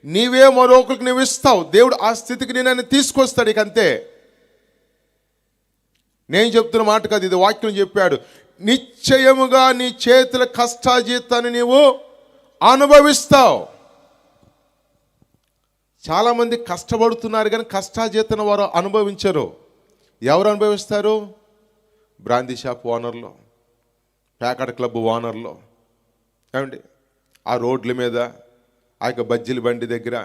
నీవే మరొకరికి నువ్వు ఇస్తావు. దేవుడు ఆ స్థితికి నేను తీసుకొస్తాడు. ఇక అంతే. నేను చెప్తున్న మాట కాదు, ఇది వాక్యం చెప్పాడు. నిశ్చయముగా నీ చేతుల కష్టాజీతాన్ని నీవు అనుభవిస్తావు. చాలామంది కష్టపడుతున్నారు కానీ కష్టాజీతాన్ని వారు అనుభవించరు. ఎవరు అనుభవిస్తారు? బ్రాందీ షాప్ ఓనర్లు, ప్యాకెట్ క్లబ్ ఓనర్లు, ఏమండి ఆ రోడ్ల మీద, ఆ యొక్క బజ్జీల బండి దగ్గర,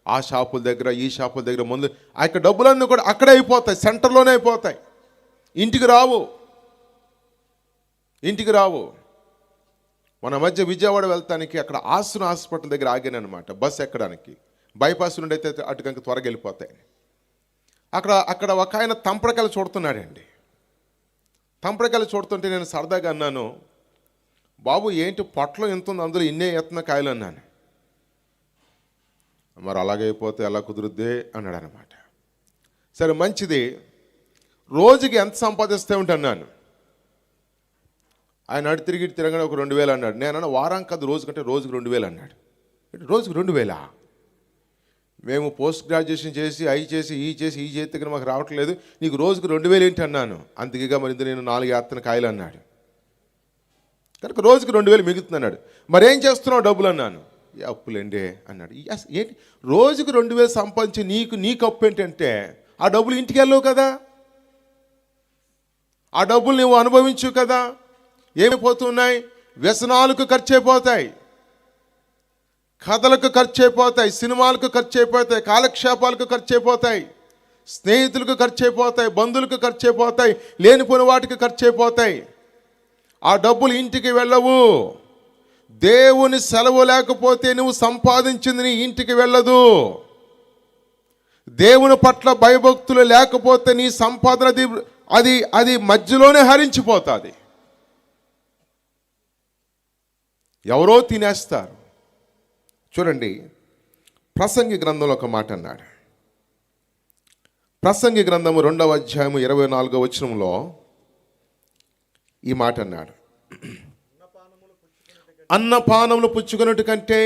ఆ షాపుల దగ్గర, ఈ షాపుల దగ్గర ముందు ఆ యొక్క డబ్బులన్నీ కూడా అక్కడే అయిపోతాయి, సెంటర్లోనే అయిపోతాయి. ఇంటికి రావు. మన మధ్య విజయవాడ వెళ్తానికి అక్కడ ఆసున హాస్పిటల్ దగ్గర ఆగాను అనమాట, బస్సు ఎక్కడానికి. బైపాస్ నుండి అయితే అటు కనుక త్వరగా వెళ్ళిపోతాయి. అక్కడ ఒక ఆయన తంపడకాయలు చూడుతున్నాడండి. తంపడకాయలు చూడుతుంటే నేను సరదాగా అన్నాను, బాబు ఏంటి పొట్టలో ఎంత ఉంది, అందులో ఇన్నే ఎత్తున కాయలు అన్నాను. మరి అలాగైపోతే ఎలా కుదురుద్దే అన్నాడు అనమాట. సరే మంచిది, రోజుకి ఎంత సంపాదిస్తే ఉంటున్నాను. ఆయన అటు తిరిగి తిరగని ఒక 2,000 అన్నాడు. నేను అన్న వారం కాదు రోజు కంటే రోజుకి 2,000 అన్నాడు. రోజుకి 2,000? మేము పోస్ట్ గ్రాడ్యుయేషన్ చేసి అవి చేసి ఈ చేతి మాకు రావట్లేదు, నీకు రోజుకి 2,000 ఏంటి అన్నాను. అందుకేగా మరి నేను 4 ఎత్తన కాయలు అన్నాడు. కనుక రోజుకి 2,000 మిగులుతుంది అన్నాడు. మరేం చేస్తున్నావు డబ్బులు అన్నాను. అప్పులేండే అన్నాడు. ఏంటి రోజుకి 2,000 సంపాదించి నీకు అప్పు ఏంటంటే ఆ డబ్బులు ఇంటికి వెళ్ళవు కదా, ఆ డబ్బులు నువ్వు అనుభవించు కదా. ఏమైపోతున్నాయి? వ్యసనాలకు ఖర్చు అయిపోతాయి, కథలకు ఖర్చు అయిపోతాయి, సినిమాలకు ఖర్చు అయిపోతాయి, కాలక్షేపాలకు ఖర్చు అయిపోతాయి, స్నేహితులకు ఖర్చు అయిపోతాయి, బంధువులకు ఖర్చు అయిపోతాయి, లేనిపోయిన వాటికి ఖర్చు అయిపోతాయి. ఆ డబ్బులు ఇంటికి వెళ్ళవు. దేవుని సెలవు లేకపోతే నువ్వు సంపాదించింది నీ ఇంటికి వెళ్ళదు. దేవుని పట్ల భయభక్తులు లేకపోతే నీ సంపాదన అది మధ్యలోనే హరించిపోతుంది. ఎవరో తినేస్తారు. చూడండి, ప్రసంగి గ్రంథంలో ఒక మాట అన్నాడు. ప్రసంగి గ్రంథము 2వ అధ్యాయము 24వ వచనంలో ఈ మాట అన్నాడు, అన్నపానములు పుచ్చుకొనుట కంటే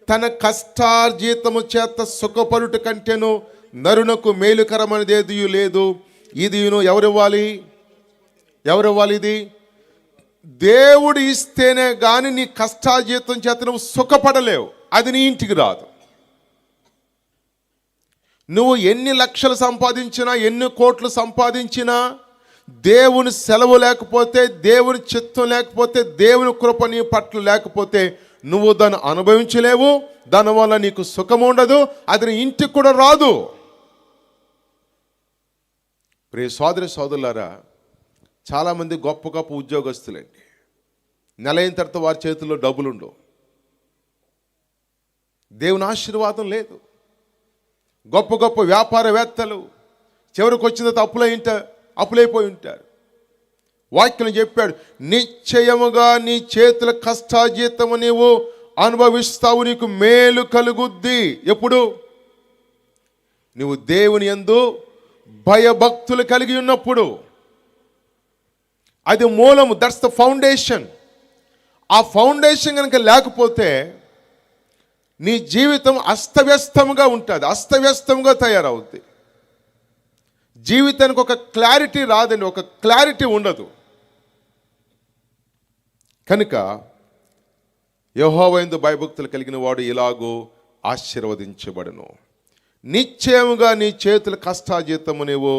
తన కష్టార్జితము చేత సుఖపడుట కంటేను నరునకు మేలుకరమైనదేదియు లేదు. ఇది ఎవరివ్వాలి? ఇది దేవుడు ఇస్తేనే కానీ నీ కష్టాజీతం చేత నువ్వు సుఖపడలేవు. అది నీ ఇంటికి రాదు. నువ్వు ఎన్ని లక్షలు సంపాదించినా, ఎన్ని కోట్లు సంపాదించినా, దేవుని సెలవు లేకపోతే, దేవుని చిత్తం లేకపోతే, దేవుని కృప నీ పట్ల లేకపోతే నువ్వు దాన్ని అనుభవించలేవు. దానివల్ల నీకు సుఖం ఉండదు. అది నీ ఇంటికి కూడా రాదు. ప్రియ సోదరి సోదరులారా, చాలామంది గొప్ప గొప్ప ఉద్యోగస్తులండి. నెల అయిన తర్వాత వారి చేతుల్లో డబ్బులుండవు. దేవుని ఆశీర్వాదం లేదు. గొప్ప గొప్ప వ్యాపారవేత్తలు చివరికి వచ్చిన తర్వాత అప్పులైపోయి ఉంటారు. వాక్యం చెప్పాడు, నిశ్చయముగా నీ చేతుల కష్టాజీతము నీవు అనుభవిస్తావు, నీకు మేలు కలుగుద్ది. ఎప్పుడు? నువ్వు దేవుని యందు భయభక్తులు కలిగి ఉన్నప్పుడు. అది మూలము. That's the foundation. ఆ ఫౌండేషన్ కనుక లేకపోతే నీ జీవితం అస్తవ్యస్తముగా ఉంటుంది, అస్తవ్యస్తముగా తయారవుద్ది. జీవితానికి ఒక క్లారిటీ రాదండి, ఒక క్లారిటీ ఉండదు. కనుక యెహోవా యందు భయభక్తులు కలిగిన వాడు ఇలాగూ ఆశీర్వదించబడును. నిశ్చయముగా నీ చేతుల కష్టాజీతము నీవు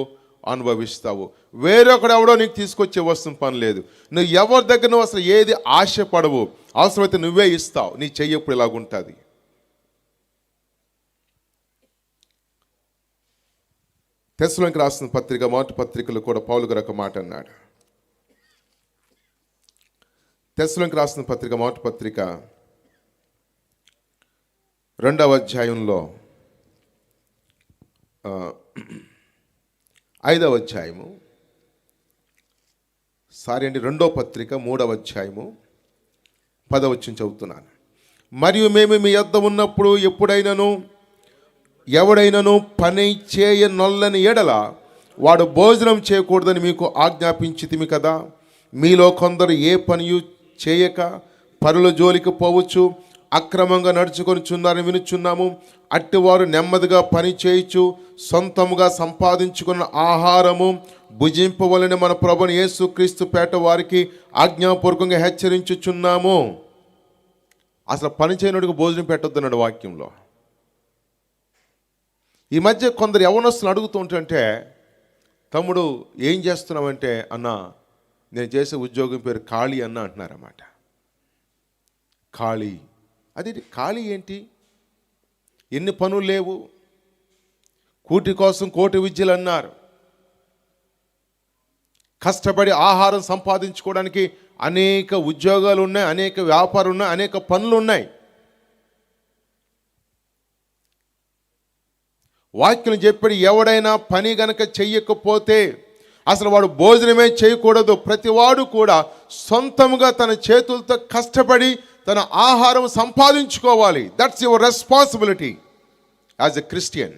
అనుభవిస్తావు. వేరొకడు ఎవడో నీకు తీసుకొచ్చే వస్తున్న పని లేదు. నువ్వు ఎవరి దగ్గర నువ్వు అసలు ఏది ఆశపడవు. అవసరమైతే నువ్వే ఇస్తావు. నీ చెయ్యి ఎప్పుడు ఇలాగుంటుంది. తెస్సలోనికి రాసిన పత్రిక, మొదటి పత్రికలు కూడా పౌలు గారు ఒక మాట అన్నాడు. తెస్సలోనికి రాసిన పత్రిక, మొదటి పత్రిక 2వ అధ్యాయంలో 5వ అధ్యాయము, 2వ పత్రిక 3వ అధ్యాయము 10వ వచనం చదువుతున్నాను. మరియు మేము మీ యొద్ద ఉన్నప్పుడు ఎవడైనను పని చేయనొల్లని ఎడల వాడు భోజనం చేయకూడదని మీకు ఆజ్ఞాపించితిమి కదా. మీలో కొందరు ఏ పనియు చేయక పరుల జోలికి పోవచ్చు, అక్రమంగా నడుచుకొనిచున్నారని వినుచున్నాము. అట్టివారు నెమ్మదిగా పని చేయొచ్చు, సొంతముగా సంపాదించుకున్న ఆహారము భుజింపవలని మన ప్రభుని యేసుక్రీస్తు పేట వారికి ఆజ్ఞాపూర్వకంగా హెచ్చరించుచున్నాము. అసలు పని చేయనోడికి భోజనం పెట్టొద్దన్నాడు వాక్యంలో. ఈ మధ్య కొందరు యవ్వనస్తులు అడుగుతూ ఉంటుంటే, తమ్ముడు ఏం చేస్తున్నావంటే, అన్న నేను చేసే ఉద్యోగం పేరు ఖాళీ అన్న అంటున్నారన్నమాట. ఖాళీ, అది ఖాళీ ఏంటి? ఎన్ని పనులు లేవు? కూటి కోసం కోటి విద్యలు అన్నారు. కష్టపడి ఆహారం సంపాదించుకోవడానికి అనేక ఉద్యోగాలు ఉన్నాయి, అనేక వ్యాపారాలు ఉన్నాయి, అనేక పనులు ఉన్నాయి. వాక్యం చెప్పాడు, ఎవడైనా పని గనక చెయ్యకపోతే అసలు వాడు భోజనమే చేయకూడదు. ప్రతివాడు కూడా సొంతంగా తన చేతులతో కష్టపడి తన ఆహారం సంపాదించుకోవాలి. That's your responsibility as a Christian.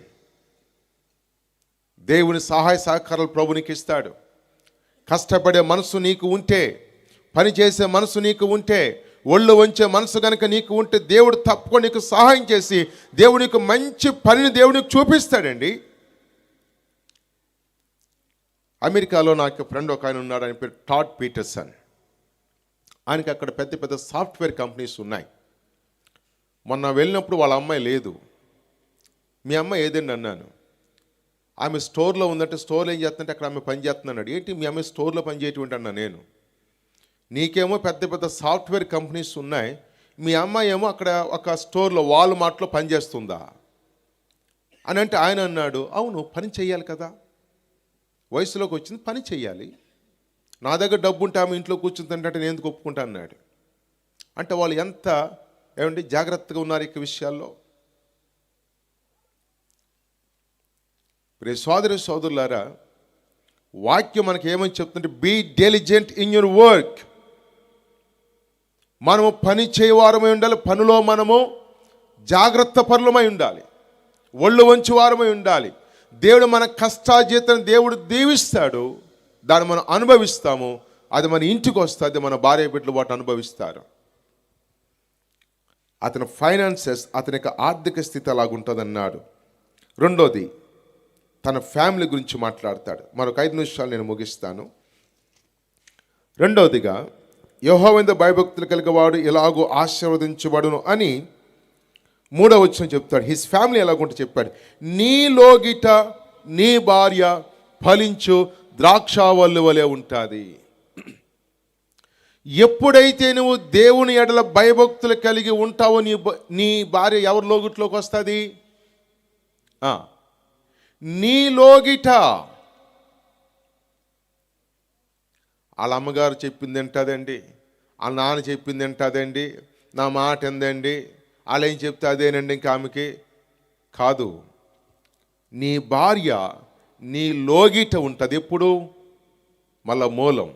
దేవుని సహాయ సహకారాలు ప్రభు నీకు ఇస్తాడు. కష్టపడే మనసు నీకు ఉంటే, పని చేసే మనసు నీకు ఉంటే, ఒళ్ళు వంచే మనసు కనుక నీకు ఉంటే, దేవుడు తప్పకుండా నీకు సహాయం చేసి దేవునికి మంచి పనిని దేవునికి చూపిస్తాడండి. అమెరికాలో నాకు ఫ్రెండ్ ఒక ఆయన ఉన్నాడు, ఆయన పేరు టాడ్ పీటర్సన్. ఆయనకి అక్కడ పెద్ద పెద్ద సాఫ్ట్వేర్ కంపెనీస్ ఉన్నాయి. మొన్న వెళ్ళినప్పుడు వాళ్ళ అమ్మాయి లేదు. మీ అమ్మాయి ఏదండి అన్నాను. ఆమె స్టోర్లో ఉందంటే, స్టోర్లో ఏం చేస్తుందంటే అక్కడ ఆమె పని చేస్తున్నాడు. ఏంటి మీ అమ్మాయి స్టోర్లో పని చేయటం అన్నా నేను. నీకేమో పెద్ద పెద్ద సాఫ్ట్వేర్ కంపెనీస్ ఉన్నాయి, మీ అమ్మాయి ఏమో అక్కడ ఒక స్టోర్లో వాల్మార్ట్లో పనిచేస్తుందా అని అంటే ఆయన అన్నాడు, అవును పని చెయ్యాలి కదా, వయసులోకి వచ్చింది పని చెయ్యాలి, నా దగ్గర డబ్బు ఉంటే ఆమె ఇంట్లో కూర్చుందంటే నేను ఎందుకు ఒప్పుకుంటా అన్నాడు. అంటే వాళ్ళు ఎంత జాగ్రత్తగా ఉన్నారు ఈ విషయాల్లో. ప్రియ సోదరి సోదరులారా, వాక్యం మనకి ఏమని చెప్తుంటే, be diligent in your work. మనము పని చేయవారమై ఉండాలి, పనిలో మనము జాగ్రత్త పరులమై ఉండాలి, ఒళ్ళు వంచి వారమై ఉండాలి. దేవుడు మన కష్టాజీతం దేవుడు దీవిస్తాడు, దాన్ని మనం అనుభవిస్తాము. అది మన ఇంటికి వస్తుంది, మన భార్య బిడ్డలు వాటిని అనుభవిస్తారు. అతని ఫైనాన్సెస్, అతని యొక్క ఆర్థిక స్థితి అలాగుంటుందన్నాడు. రెండోది, తన ఫ్యామిలీ గురించి మాట్లాడతాడు. మరొక 5 నిమిషాలు నేను ముగిస్తాను. రెండవదిగా, యెహోవాయందు భయభక్తులు కలిగేవాడు ఎలాగో ఆశీర్వదించబడును అని 3వ వచనం చెప్తాడు. హిస్ ఫ్యామిలీ ఎలాగుంటే చెప్పాడు. నీలోగిట నీ భార్య ఫలించు ద్రాక్షావల్లి వలె ఉంటుంది. ఎప్పుడైతే నువ్వు దేవుని ఎడల భయభక్తులు కలిగి ఉంటావో నీ భార్య ఎవరి లోగిట్లోకి వస్తుంది? నీ లోగిట. వాళ్ళ అమ్మగారు చెప్పింది ఏంటదండి, వాళ్ళ నాన్న చెప్పింది ఏంటదండి, నా మాట ఎందండి, వాళ్ళు ఏం చెప్తే అదేనండి ఇంకా ఆమెకి కాదు. నీ భార్య నీ లోగిట ఉంటుంది. ఎప్పుడు? మళ్ళా మూలం,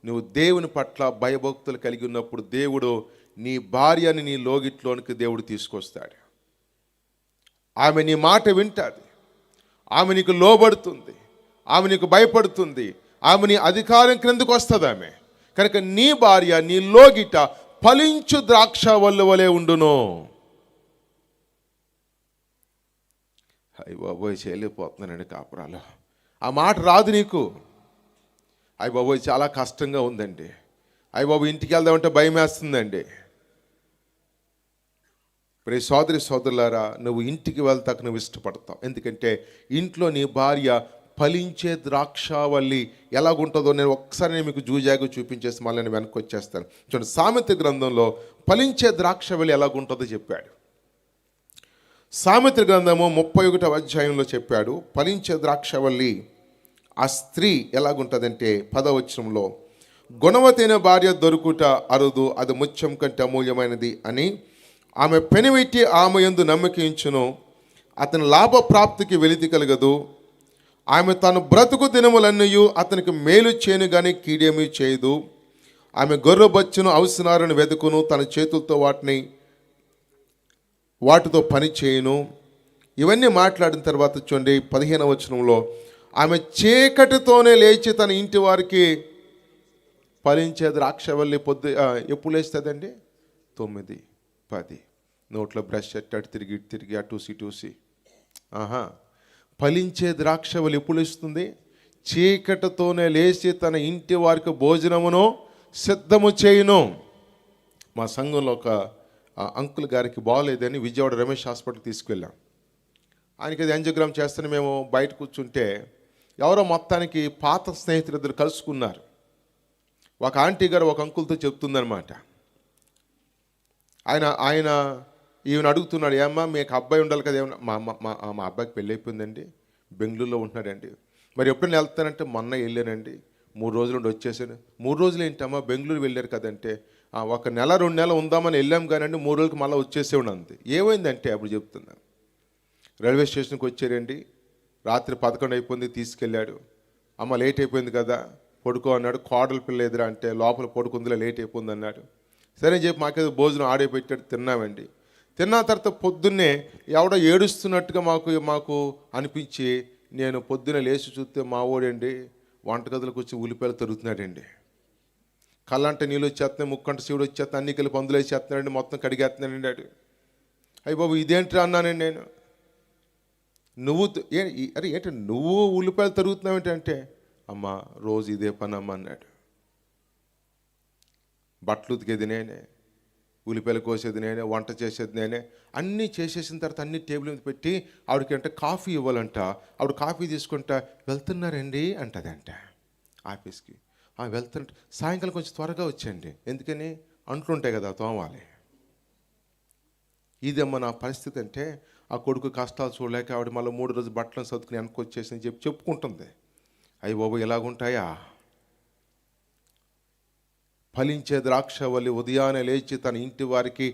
నువ్వు దేవుని పట్ల భయభక్తులు కలిగి ఉన్నప్పుడు దేవుడు నీ భార్యని నీ లోగిట్లోనికి దేవుడు తీసుకొస్తాడు. ఆమె నీ మాట వింటుంది, ఆమె నీకు లోబడుతుంది, ఆమె నీకు భయపడుతుంది, ఆమె నీ అధికారం క్రిందకు వస్తుంది ఆమె. కనుక నీ భార్య నీ లోగిట ఫలించు ద్రాక్షావల్లి వలె ఉండును. అయ్య బాబోయ్ చేయలేకపోతున్నానండి కాపురాలు. ఆ మాట రాదు నీకు. అయ్య బాబోయ్ చాలా కష్టంగా ఉందండి, అయ్య బాబు ఇంటికి వెళ్దామంటే భయం వేస్తుందండి. ప్రియ సోదరి సోదరులారా, నువ్వు ఇంటికి వెళ్తాక నువ్వు ఇష్టపడతావు. ఎందుకంటే ఇంట్లో నీ భార్య ఫలించే ద్రాక్షావల్లి ఎలాగుంటుందో నేను ఒక్కసారి మీకు జూజాగా చూపించేసి మళ్ళీ నేను వెనక్కి వచ్చేస్తాను. చూడండి, సామెత గ్రంథంలో ఫలించే ద్రాక్షావల్లి ఎలాగుంటుందో చెప్పాడు. సామెత గ్రంథము 31వ అధ్యాయంలో చెప్పాడు ఫలించే ద్రాక్షావల్లి ఆ స్త్రీ ఎలాగుంటుందంటే 10వ వచనంలో, గుణవతైన భార్య దొరుకుట అరుదు, అది ముత్యం కంటే అమూల్యమైనది అని ఆమె పెనివిట్టి ఆమె యందు నమ్మకించును, అతని లాభప్రాప్తికి వెలితి కలగదు. ఆమె తన బ్రతుకు దినములన్నీ అతనికి మేలు చేయను కానీ కీడేమీ చేయదు. ఆమె గొర్రెబచ్చును అవసరాలను వెతుకును, తన చేతులతో వాటితో పని చేయను. ఇవన్నీ మాట్లాడిన తర్వాత చూడండి 15వ వచనంలో, ఆమె చీకటితోనే లేచి తన ఇంటి వారికి ఫలించే ద్రాక్షవల్లి ఎప్పుడు లేస్తుందండి? 9, 10 నోట్లో బ్రష్ అట్టు తిరిగి అటూసి ఫలించే ద్రాక్షవల్లి ఎప్పుడు ఇస్తుంది? చీకటితోనే లేచి తన ఇంటి వారికి భోజనమును సిద్ధము చేయును. మా సంఘంలో ఒక అంకుల్ గారికి బాగోలేదని విజయవాడ రమేష్ హాస్పిటల్కి తీసుకెళ్ళాం. ఆయనకి అది యాంజియోగ్రామ్ చేస్తేనే మేము బయట కూర్చుంటే ఎవరో మొత్తానికి పాత స్నేహితులు ఇద్దరు కలుసుకున్నారు. ఒక ఆంటీ గారు ఒక అంకుల్తో చెప్తుందనమాట. ఆయన ఈయన అడుగుతున్నాడు, ఏమ్మా మీకు అబ్బాయి ఉండాలి కదా, ఏమన్నా మా అబ్బాయికి పెళ్ళి అయిపోయిందండి, బెంగళూరులో ఉంటున్నాడండి. మరి ఎప్పుడైనా వెళ్తానంటే మొన్న వెళ్ళానండి, 3 రోజుల నుండి వచ్చేసాను. 3 రోజులు ఏంటమ్మా బెంగళూరు వెళ్ళారు కదంటే, 1 నెల 2 నెలలు ఉందామని వెళ్ళాం కానండి 3 రోజులకి మళ్ళీ వచ్చేసేవాడు అంతే. ఏమైందంటే అప్పుడు చెప్తున్నాను, రైల్వే స్టేషన్కి వచ్చారండి, రాత్రి 11 అయిపోయింది, తీసుకెళ్ళాడు. అమ్మ లేట్ అయిపోయింది కదా పడుకో అన్నాడు. కోడలు పిల్ల ఎదురా అంటే లోపల పడుకుందిలో లేట్ అయిపోయింది అన్నాడు. సరే అని చెప్పి మాకేదో భోజనం ఆడే పెట్టాడు, తిన్నామండి. తిన్న తర్వాత పొద్దున్నే ఎవడో ఏడుస్తున్నట్టుగా మాకు అనిపించి నేను పొద్దున్నే లేచి చూస్తే మా ఓడండి వంటగదిలోకి వచ్చి ఉల్లిపాయలు తరుగుతున్నాడండి. కళ్ళంటే నీళ్ళు వచ్చేస్తున్నాయి, ముక్కంట శివుడు వచ్చేస్తున్నాయి, అన్ని కలిపి పందులు వేసేస్తున్నాడండి, మొత్తం కడిగేస్తున్నాడండి ఆడు. అయ్యి బాబు ఇదేంటి అన్నానండి నేను. ఏంటి నువ్వు ఉల్లిపాయలు తరుగుతున్నావు ఏంటంటే, అమ్మ రోజు ఇదే పని అమ్మ అన్నాడు. బట్టలు ఉతికేది నేనే, ఉల్లిపాయలు కోసేది నేనే, వంట చేసేది నేనే, అన్నీ చేసేసిన తర్వాత అన్ని టేబుల్ మీద పెట్టి ఆవిడకి అంటే కాఫీ ఇవ్వాలంట. ఆవిడ కాఫీ తీసుకుంటా వెళ్తున్నారండి అంటదంట ఆఫీస్కి. వెళ్తున్నట్టు సాయంకాలం కొంచెం త్వరగా వచ్చండి, ఎందుకని అంట్లు ఉంటాయి కదా తోమాలి. ఇదమ్మా నా పరిస్థితి అంటే, ఆ కొడుకు కష్టాలు చూడలేక ఆవిడ మళ్ళీ 3 రోజులు బట్టలను సర్దుకుని వెనక్కి వచ్చేసి చెప్పుకుంటుంది. అయ్యి బాబు ఎలాగుంటాయా? ఫలించే ద్రాక్షవల్లి ఉదయాన్నే లేచి తన ఇంటి వారికి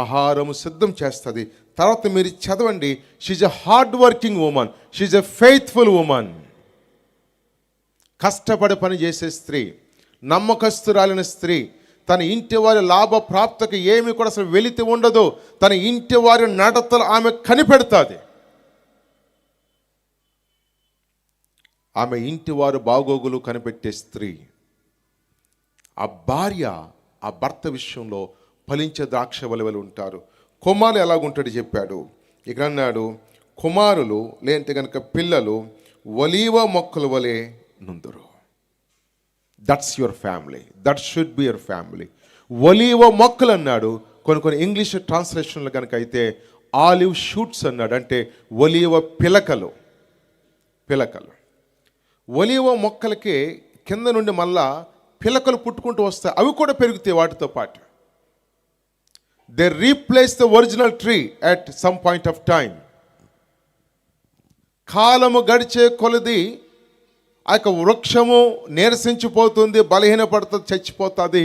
ఆహారము సిద్ధం చేస్తుంది. తర్వాత మీరు చదవండి, she's a hard working women, she's a faithful women. కష్టపడి పని చేసే స్త్రీ, నమ్మకస్తురాలిన స్త్రీ, తన ఇంటి వారి లాభ ప్రాప్తికి ఏమి కూడా అసలు వెలితి ఉండదు. తన ఇంటి వారి నడతలు ఆమె కనిపెడుతుంది. ఆమె ఇంటి వారు బాగోగులు కనిపెట్టే స్త్రీ. ఆ భార్య ఆ భర్త విషయంలో ఫలించే ద్రాక్ష వలె ఉంటారు. కుమారులు ఎలాగుంటాడు చెప్పాడు. ఇక అన్నాడు, కుమారులు లేదంటే కనుక పిల్లలు ఒలీవ మొక్కల వలె నుందురు. That's your family, that should be your family. ఒలీవ మొక్కలు అన్నాడు, కొన్ని ఇంగ్లీష్ ట్రాన్స్లేషన్లు కనుక అయితే ఆలివ్ షూట్స్ అన్నాడు, అంటే ఒలీవ పిలకలు. ఒలీవ మొక్కలకి కింద నుండి మళ్ళా పిలకలు పుట్టుకుంటూ వస్తాయి, అవి కూడా పెరుగుతాయి వాటితో పాటు. They replace the original tree at some point of time. కాలము గడిచే కొలది ఆ యొక్క వృక్షము నీరసించిపోతుంది, బలహీనపడుతుంది, చచ్చిపోతుంది.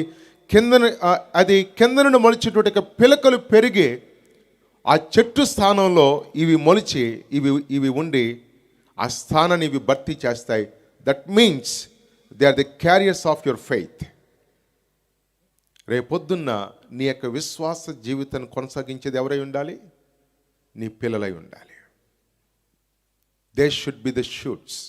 కింద నుండి మొలిచేటువంటి పిలకలు పెరిగి ఆ చెట్టు స్థానంలో ఇవి మొలిచి ఇవి ఉండి ఆ స్థానాన్ని ఇవి భర్తీ చేస్తాయి. That means they are the carriers of your faith. రేపొద్దున్న నీ యొక్క విశ్వాస జీవితాన్ని కొనసాగించేది ఎవరై ఉండాలి? నీ పిల్లలై ఉండాలి. They should be the shoots.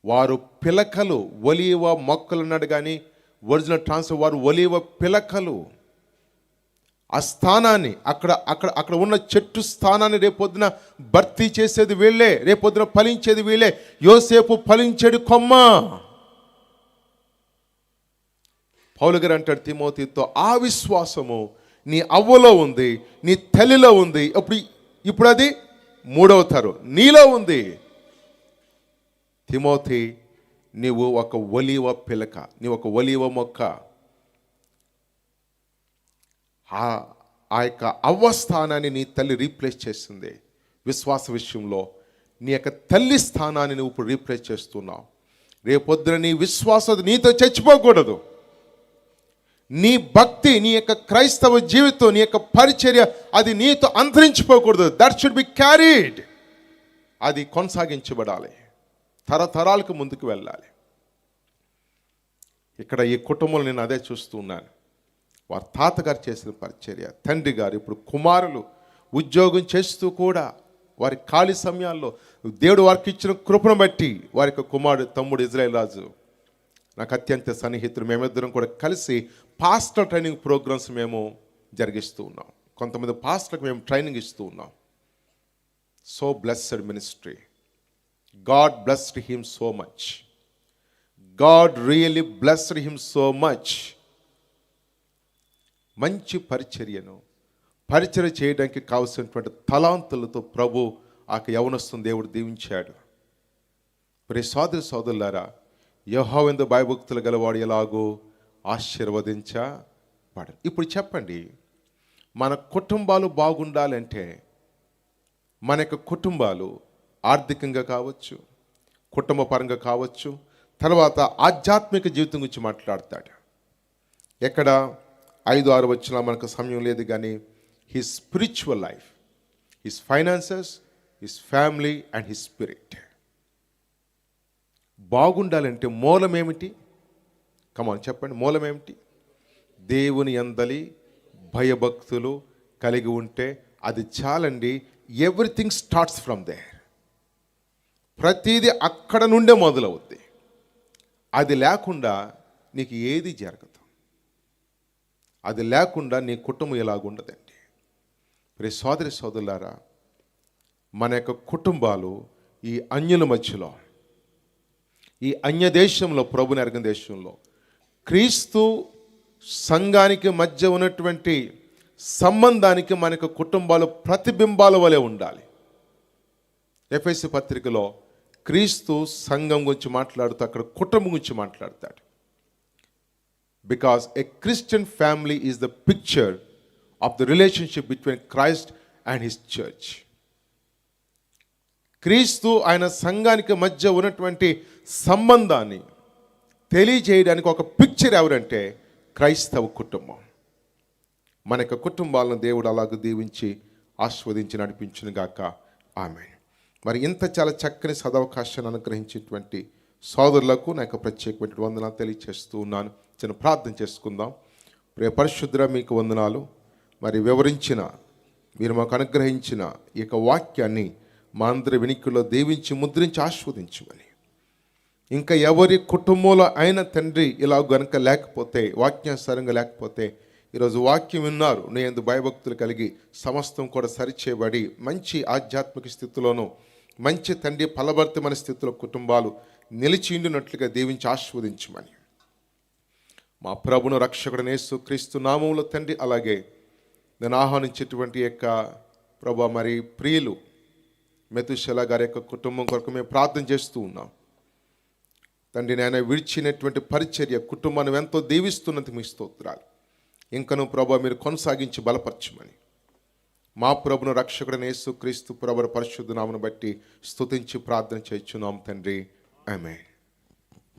వారు పిలకలు, ఒలీవ మొక్కలు అన్నాడు కానీ ఒరిజినల్ ట్రాన్స్ఫర్ వారు ఒలీవ పిలకలు. ఆ స్థానాన్ని అక్కడ ఉన్న చెట్టు స్థానాన్ని రేపొద్దున భర్తీ చేసేది వీళ్ళే, రేపొద్దున ఫలించేది వీళ్ళే. యోసేపు ఫలించేడు కొమ్మ. పౌలు గారు అంటాడు తిమోతితో, ఆ విశ్వాసము నీ అవ్వలో ఉంది, నీ తల్లిలో ఉంది, ఇప్పుడు అది మూడవ తరం నీలో ఉంది. తిమోతి, నీవు ఒక ఒలీవ పిలక, నీవు ఒక ఒలీవ మొక్క. ఆ యొక్క అవ్వస్థానాన్ని నీ తల్లి రీప్లేస్ చేస్తుంది. విశ్వాస విషయంలో నీ యొక్క తల్లి స్థానాన్ని నువ్వు ఇప్పుడు రీప్లేస్ చేస్తున్నావు. రేపొద్దున నీ విశ్వాసం నీతో చచ్చిపోకూడదు. నీ భక్తి, నీ యొక్క క్రైస్తవ జీవితం, నీ యొక్క పరిచర్య అది నీతో అంతరించిపోకూడదు. That should be carried. అది కొనసాగించబడాలి, తరతరాలకు ముందుకు వెళ్ళాలి. ఇక్కడ ఈ కుటుంబంలో నేను అదే చూస్తున్నాను. వారి తాతగారు చేసిన పరిచర్య, తండ్రి గారు, ఇప్పుడు కుమారులు ఉద్యోగం చేస్తూ కూడా వారి ఖాళీ సమయాల్లో దేవుడు వారికి ఇచ్చిన కృపను బట్టి వారి యొక్క కుమారుడు తమ్ముడు ఇజ్రాయేల్ రాజు నాకు అత్యంత సన్నిహితులు. మేమిద్దరం కూడా కలిసి పాస్టర్ ట్రైనింగ్ ప్రోగ్రామ్స్ మేము జరిగిస్తూ ఉన్నాం. కొంతమంది పాస్టర్లకు మేము ట్రైనింగ్ ఇస్తూ ఉన్నాం. So blessed ministry. God blessed him so much. God really blessed him so much. మంచి పరిచర్య చేయడానికి కావలసినటువంటి తలాంతులతో ప్రభు ఆ యవనస్తుని దేవుడు దీవించాడు. మరి సోదరులారా, యెహోవాయందు భయభక్తులు గలవాడు ఎలాగో ఆశీర్వదించబడు. ఇప్పుడు చెప్పండి, మన కుటుంబాలు బాగుండాలంటే మన యొక్క కుటుంబాలు ఆర్థికంగా కావచ్చు, కుటుంబ పరంగా కావచ్చు, తర్వాత ఆధ్యాత్మిక జీవితం గురించి మాట్లాడతాడు. ఎక్కడ 5-6 వచ్చినా మనకు సమయం లేదు కానీ his spiritual life, his finances, his family and his spirit బాగుండాలంటే మూలం ఏమిటి? కమాన్ చెప్పండి, మూలం ఏమిటి? దేవుని యందలి భయభక్తులు కలిగి ఉంటే అది చాలండి. Everything starts from there. ప్రతిదీ అక్కడ నుండే మొదలవుద్ది. అది లేకుండా నీకు ఏది జరగదు. అది లేకుండా నీ కుటుంబం ఎలాగుండదండి. మరి సోదరులారా, మన యొక్క కుటుంబాలు ఈ అన్యుల మధ్యలో, ఈ అన్య దేశంలో, ప్రభుని ఎరగని దేశంలో క్రీస్తు సంఘానికి మధ్య ఉన్నటువంటి సంబంధానికి మన యొక్క కుటుంబాలు ప్రతిబింబాల వలె ఉండాలి. ఎఫెసీ పత్రికలో క్రీస్తు సంఘం గురించి మాట్లాడుతూ అక్కడ కుటుంబం గురించి మాట్లాడతాడు. Because a Christian family is the picture of the relationship between Christ and his church. క్రీస్తు ఆయన సంఘానికి మధ్య ఉన్నటువంటి సంబంధాన్ని తెలియజేయడానికి ఒక పిక్చర్ ఎవరంటే క్రైస్తవ కుటుంబం. మన యొక్క కుటుంబాలను దేవుడు అలాగ దీవించి ఆస్వాదించి నడిపించును గాక. ఆమేన్. మరి ఇంత చాలా చక్కని సదవకాశాన్ని అనుగ్రహించేటువంటి సోదరులకు నా యొక్క ప్రత్యేకమైన వందనాలు తెలియచేస్తూ ఉన్నాను. చిన్న ప్రార్థన చేసుకుందాం. ప్రియ పరిశుద్ధుడా, మీకు వందనాలు. మరి వివరించిన, మీరు మాకు అనుగ్రహించిన ఈ యొక్క వాక్యాన్ని మా అందరి వెనుకలో దీవించి ముద్రించి ఆస్వాదించమని, ఇంకా ఎవరి కుటుంబంలో అయిన తండ్రి ఇలా గనుక లేకపోతే, వాక్యానుసారంగా లేకపోతే ఈరోజు వాక్యం విన్నారు, నీ యందు భయభక్తులు కలిగి సమస్తం కూడా సరిచేయబడి మంచి ఆధ్యాత్మిక స్థితిలోనూ మంచి తండ్రి ఫలభరితమైన స్థితిలో కుటుంబాలు నిలిచిండినట్లుగా దీవించి ఆశీర్వదించమని మా ప్రభును రక్షకుడైన యేసుక్రీస్తు నామములో తండ్రి, అలాగే నేను ఆహ్వానించేటువంటి యొక్క ప్రభు మరి ప్రియులు మెతుషెల గారి యొక్క కుటుంబం కొరకు మేము ప్రార్థన చేస్తూ ఉన్నాం తండ్రి. నేను విడిచినటువంటి పరిచర్య కుటుంబాన్ని ఎంతో దీవిస్తున్నందుకు మీ స్తోత్రాలు. ఇంకను ప్రభు మీరు కొనసాగించి బలపరచమని మా ప్రభును రక్షకుడైన యేసుక్రీస్తు ప్రభువు పరిశుద్ధ నామమును బట్టి స్తుతించి ప్రార్థన చేయుచున్నాం తండ్రి. ఆమేన్.